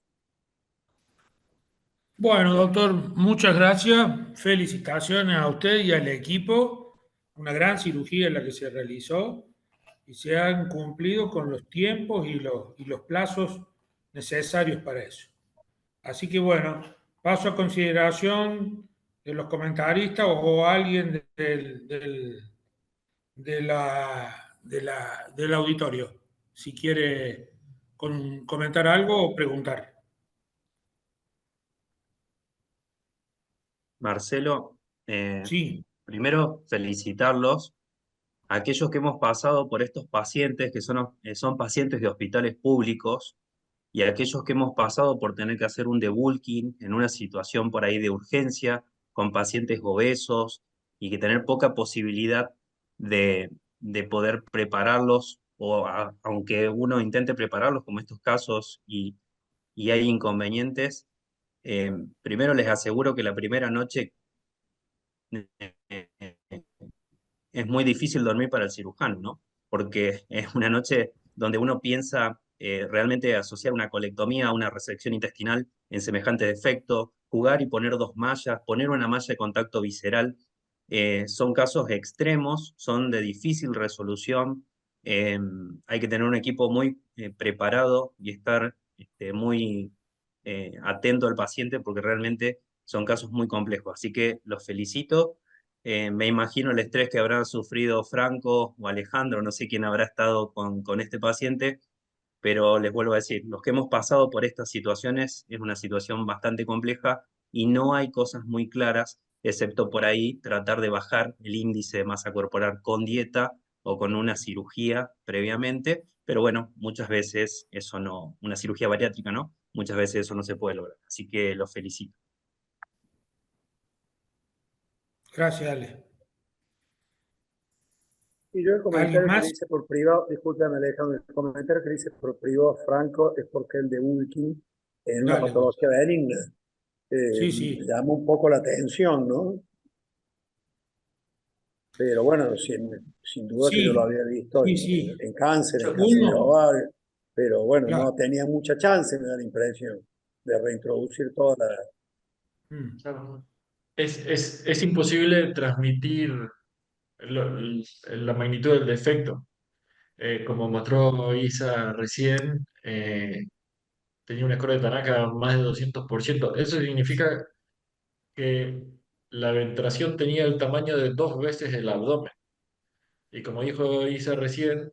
Bueno, doctor, muchas gracias. Felicitaciones a usted y al equipo. Una gran cirugía la que se realizó y se han cumplido con los tiempos y los plazos necesarios para eso. Así que bueno, paso a consideración de los comentaristas o alguien del auditorio, si quiere comentar algo o preguntar. Marcelo, Sí. primero felicitarlos a aquellos que hemos pasado por estos pacientes que son pacientes de hospitales públicos, y a aquellos que hemos pasado por tener que hacer un debulking en una situación por ahí de urgencia con pacientes obesos y que tener poca posibilidad de poder prepararlos, o aunque uno intente prepararlos como estos casos y hay inconvenientes. Primero les aseguro que la primera noche es muy difícil dormir para el cirujano, ¿no? Porque es una noche donde uno piensa realmente asociar una colectomía a una resección intestinal en semejante defecto, jugar y poner 2 mallas, poner una malla de contacto visceral. Son casos extremos, son de difícil resolución. Hay que tener un equipo muy preparado y estar muy atento al paciente, porque realmente son casos muy complejos. Así que los felicito. Me imagino el estrés que habrán sufrido Franco o Alejandro, no sé quién habrá estado con este paciente, pero les vuelvo a decir, los que hemos pasado por estas situaciones es una situación bastante compleja y no hay cosas muy claras, excepto por ahí tratar de bajar el índice de masa corporal con dieta o con una cirugía previamente, pero bueno, muchas veces eso no, una cirugía bariátrica, ¿no? Muchas veces eso no se puede lograr, así que los felicito. Gracias, Ale. Y yo el ¿Alguien comentario que le más? hice por privado, discúlpame Alejandro, el comentario que le hice por privado a Franco es porque el de Wilkin en una Dale. patología benigna Sí, me sí. llama un poco la atención, ¿no? Pero bueno, sin duda que yo lo Sí, había visto sí, sí. en cáncer, en cáncer de Uno, ovario, pero bueno, claro. no tenía mucha chance, me da la impresión, de reintroducir toda la... Mm. Claro. Es imposible transmitir la magnitud del defecto. Como mostró Isa recién, tenía una score de Tanaka más de 200%. Eso significa que la ventración tenía el tamaño de 2 veces el abdomen. Y como dijo Isa recién,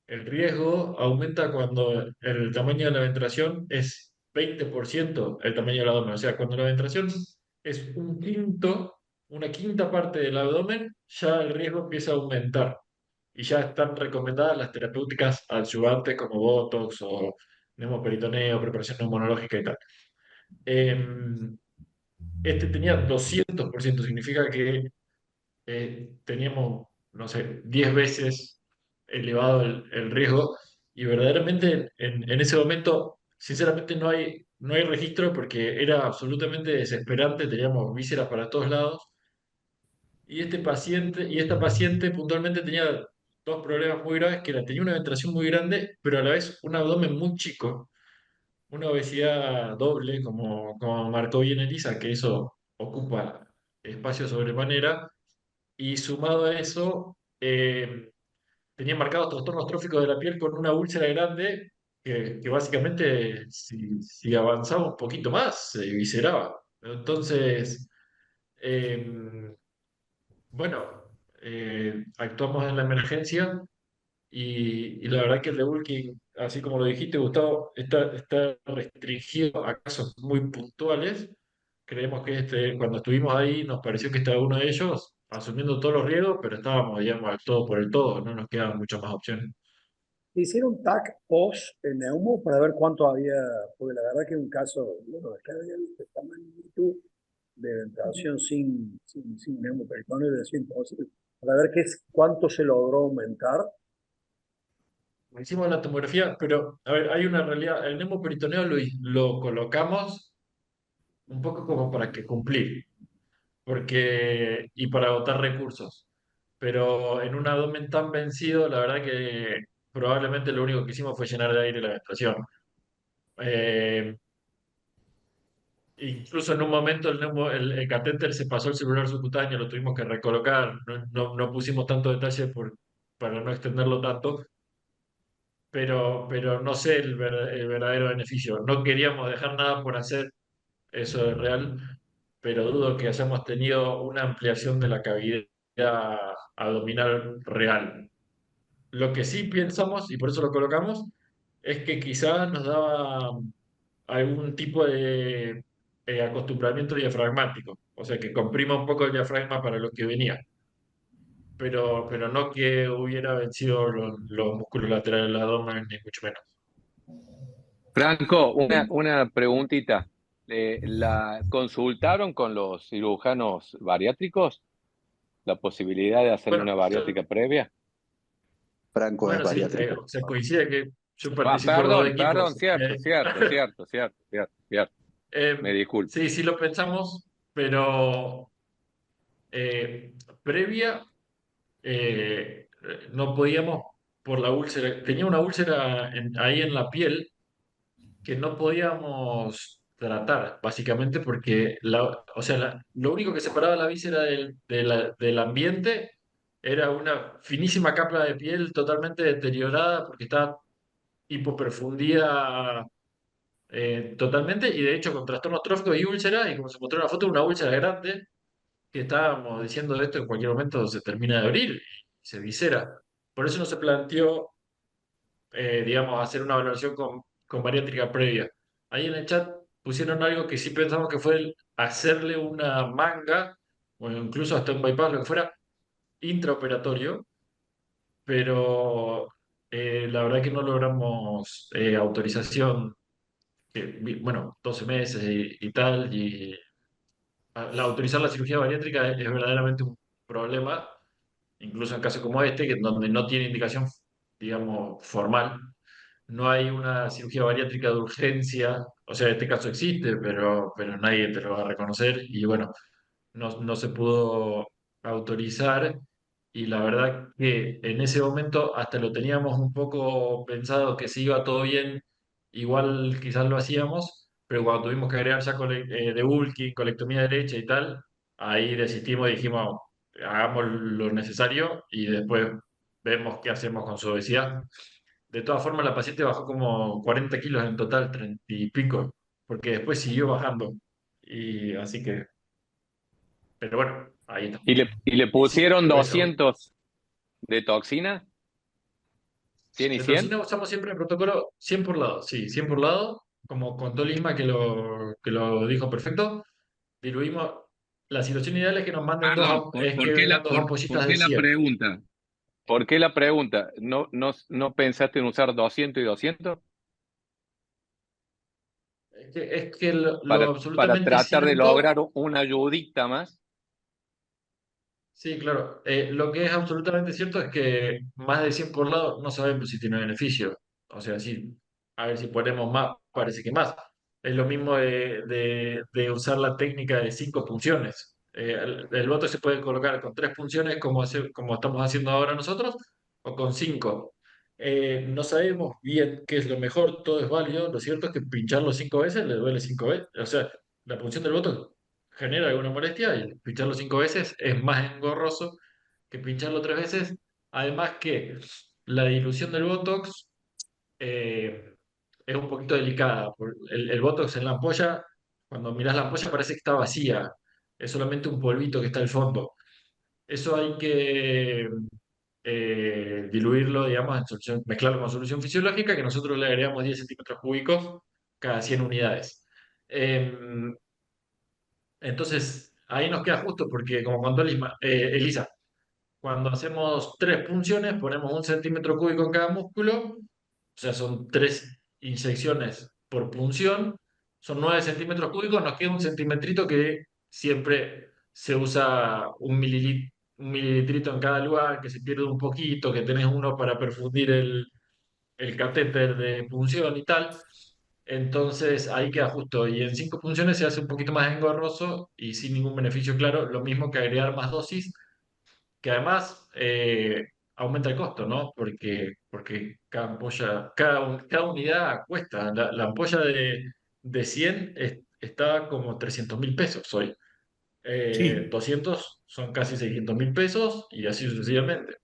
el riesgo aumenta cuando el tamaño de la ventración es 20% el tamaño del abdomen. O sea, cuando la ventración es una quinta parte del abdomen, ya el riesgo empieza a aumentar. Y ya están recomendadas las terapéuticas adyuvantes como Botox o neumoperitoneo, preparación neumonológica y tal. Em, Este tenía 200%, significa que teníamos, no sé, 10 veces elevado el riesgo y verdaderamente en ese momento, sinceramente, no hay registro porque era absolutamente desesperante, teníamos vísceras para todos lados y esta paciente puntualmente tenía dos problemas muy graves, que era, tenía una ventración muy grande, pero a la vez un abdomen muy chico, una obesidad doble, como marcó bien Elisa, que eso ocupa espacio sobremanera, y sumado a eso, tenía marcados trastornos tróficos de la piel con una úlcera grande que básicamente si avanzaba un poquito más se visceraba. Entonces, eh, bueno, actuamos en la emergencia y la verdad que el debulking, así como lo dijiste, Gustavo, está restringido a casos muy puntuales. Creemos que cuando estuvimos ahí nos pareció que estaba uno de ellos, asumiendo todos los riesgos, pero estábamos, digamos, al todo por el todo, no nos quedaban muchas más opciones. Hicieron TAC post en neumo para ver cuánto había, porque la verdad que es un caso, bueno, es que había visto esta magnitud de ventilación sin neumoperitoneo debe ser imposible. Para ver cuánto se logró aumentar. Hicimos la tomografía, pero a ver, hay una realidad. El neumoperitoneo lo colocamos un poco como para que cumplir, y para agotar recursos. Pero en un abdomen tan vencido, la verdad que probablemente lo único que hicimos fue llenar de aire la menstruación. Eh, Incluso en un momento el catéter se pasó al celular subcutáneo, lo tuvimos que recolocar. No pusimos tanto detalle para no extenderlo tanto, pero no sé el verdadero beneficio. No queríamos dejar nada por hacer, eso es real, pero dudo que hayamos tenido una ampliación de la cavidad abdominal real. Lo que sí pensamos, y por eso lo colocamos, es que quizás nos daba algún tipo de acostumbramiento diafragmático, o sea, que comprima un poco el diafragma para lo que venía, pero no que hubiera vencido los músculos laterales del abdomen, ni mucho menos. Franco, una preguntita. ¿La consultaron con los cirujanos bariátricos la posibilidad de hacerle Bueno, una bariátrica previa? Franco es bueno, sí, bariátrico. se coincide que yo Ah, participo en los dos perdón, equipos. cierto, cierto, cierto, cierto, cierto, cierto. Me disculpo. Sí, sí lo pensamos, pero eh, previa eh, no podíamos por la úlcera. Tenía una úlcera ahí en la piel que no podíamos tratar, básicamente porque o sea, lo único que separaba la víscera del ambiente era una finísima capa de piel totalmente deteriorada porque estaba hipoperfundida totalmente, y de hecho con trastornos tróficos y úlceras, y como se mostró en la foto, una úlcera grande, que estábamos diciendo esto, en cualquier momento se termina de abrir y se viscera. Por eso no se planteó, digamos, hacer una evaluación con bariátrica previa. Ahí en el chat pusieron algo que sí pensamos que fue el hacerle una manga, o incluso hasta un bypass, lo que fuera, intraoperatorio, pero la verdad que no logramos autorización, bueno, 12 meses y tal, y autorizar la cirugía bariátrica es verdaderamente un problema, incluso en casos como este, que donde no tiene indicación, digamos, formal. No hay una cirugía bariátrica de urgencia, o sea, este caso existe, pero nadie te lo va a reconocer y bueno, no se pudo autorizar y la verdad que en ese momento hasta lo teníamos un poco pensado que si iba todo bien, igual quizás lo hacíamos, pero cuando tuvimos que agregar ya debulking, colectomía derecha y tal, ahí desistimos y dijimos, hagamos lo necesario y después vemos qué hacemos con su obesidad. De todas formas, la paciente bajó como 40 kilos en total, 30 y pico, porque después siguió bajando. Y así que, pero bueno, ahí está. ¿Y le Y sí, pusieron fue eso. 200 de toxina? ¿100 y De 100? toxina usamos siempre el protocolo 100 por lado, sí, 100 por lado, como contó Lisma que lo dijo perfecto. Diluimos. La situación ideal es que nos manden Perdón, es ¿por que qué vengan dos por ampollitas de qué la 100. pregunta? ¿Por qué la pregunta? ¿No pensaste en usar 200 y 200 Es que lo para absolutamente tratar de cierto. lograr una ayudita más? Sí, claro. Lo que es absolutamente cierto es que más de 100 por lado no sabemos si tiene beneficio. O sea, sí, a ver si ponemos más, parece que más. Es lo mismo de usar la técnica de 5 punciones. El voto se puede colocar con 3 punciones como estamos haciendo ahora nosotros o con 5. No sabemos bien qué es lo mejor, todo es válido. Lo cierto es que pincharlo 5 veces le duele 5 veces. O sea, la punción del voto genera alguna molestia y pincharlo 5 veces es más engorroso que pincharlo 3 veces. Además que la dilución del Botox eh, es un poquito delicada. El Botox en la ampolla, cuando miras la ampolla parece que está vacía, es solamente un polvito que está al fondo. Eso hay que diluirlo, digamos, mezclarlo con solución fisiológica, que nosotros le agregamos 10 centímetros cúbicos cada 100 unidades. Em, entonces, ahí nos queda justo porque, como contó Elisa, cuando hacemos 3 punciones, ponemos 1 centímetro cúbico en cada músculo, o sea, son 3 inyecciones por punción, son 9 centímetros cúbicos, nos queda un centimetrito que siempre se usa un mililitrito en cada lugar, que se pierde un poquito, que tenés uno para perfundir el catéter de punción y tal. Entonces ahí queda justo. Y en 5 punciones se hace un poquito más engorroso y sin ningún beneficio claro. Lo mismo que agregar más dosis, que además aumenta el costo, ¿no? Porque cada ampolla, cada unidad cuesta. La ampolla de 100 está como 300.000 pesos hoy. Sí. 200 son casi 600.000 pesos y así sucesivamente.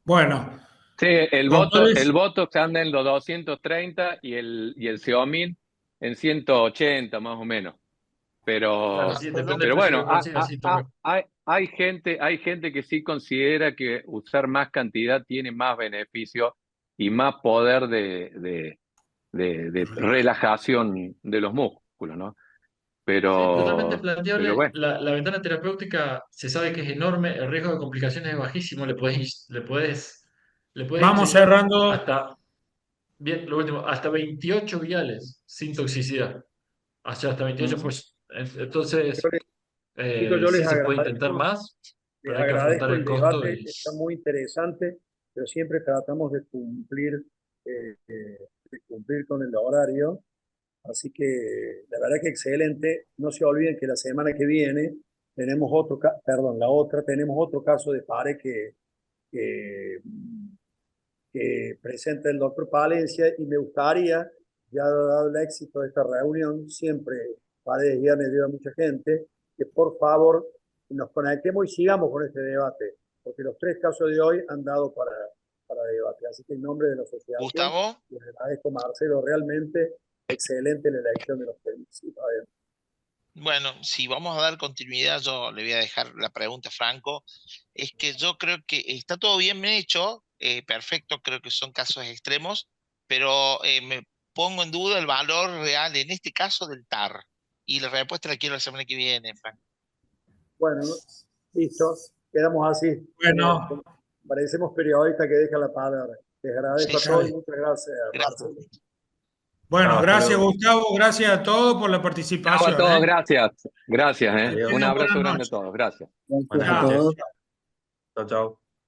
Bueno, Sí, el voto, el doctores, Botox anda en los 230 y el Xeomin en 180 más o menos. Claro, Pero, sí, depende del pero precio bueno, que consigas, sí, tal cual. hay gente que sí considera que usar más cantidad tiene más beneficio y más poder de relajación de los músculos, ¿no? Sí, totalmente Pero planteable. bueno, La ventana terapéutica se sabe que es enorme, el riesgo de complicaciones es bajísimo, le puedes vamos inyectar cerrando. hasta, bien, lo último, hasta 28 viales sin toxicidad. Hasta 28, ujú. pues. Entonces, Chicos, yo sí se puede intentar más, les pero hay que afrontar agradezco el el costo debate, y está muy interesante, pero siempre tratamos de cumplir con el horario. Así que la verdad que excelente. No se olviden que la semana que viene tenemos la otra, tenemos otro caso de PARE que, que presenta el doctor Palencia y me gustaría, ya dado el éxito de esta reunión, siempre Paredes ya me dio a mucha gente, que por favor nos conectemos y sigamos con este debate, porque los 3 casos de hoy han dado para debate. Así que en nombre de la asociación, Gustavo. les agradezco, Marcelo, realmente excelente la elección de los temas. Sí, Bueno, si vamos a dar continuidad, yo le voy a dejar la pregunta a Franco. Es que yo creo que está todo bien hecho, perfecto, creo que son casos extremos, pero me pongo en duda el valor real, en este caso, del TAR. Y la respuesta la quiero la semana que viene, Franco. Bueno, listo, quedamos así. Bueno. Parecemos periodistas que dejan la palabra. Les agradezco Sí, a todos sí. y muchas gracias, Gracias. Marcelo. Bueno, Hasta gracias luego. Gustavo, gracias a todos por la Chao a participación. todos, gracias. Gracias, Que Un tengan abrazo buenas grande a noches. todos, gracias. Gracias Buenas a Chao. todos. noches. Chao, chao.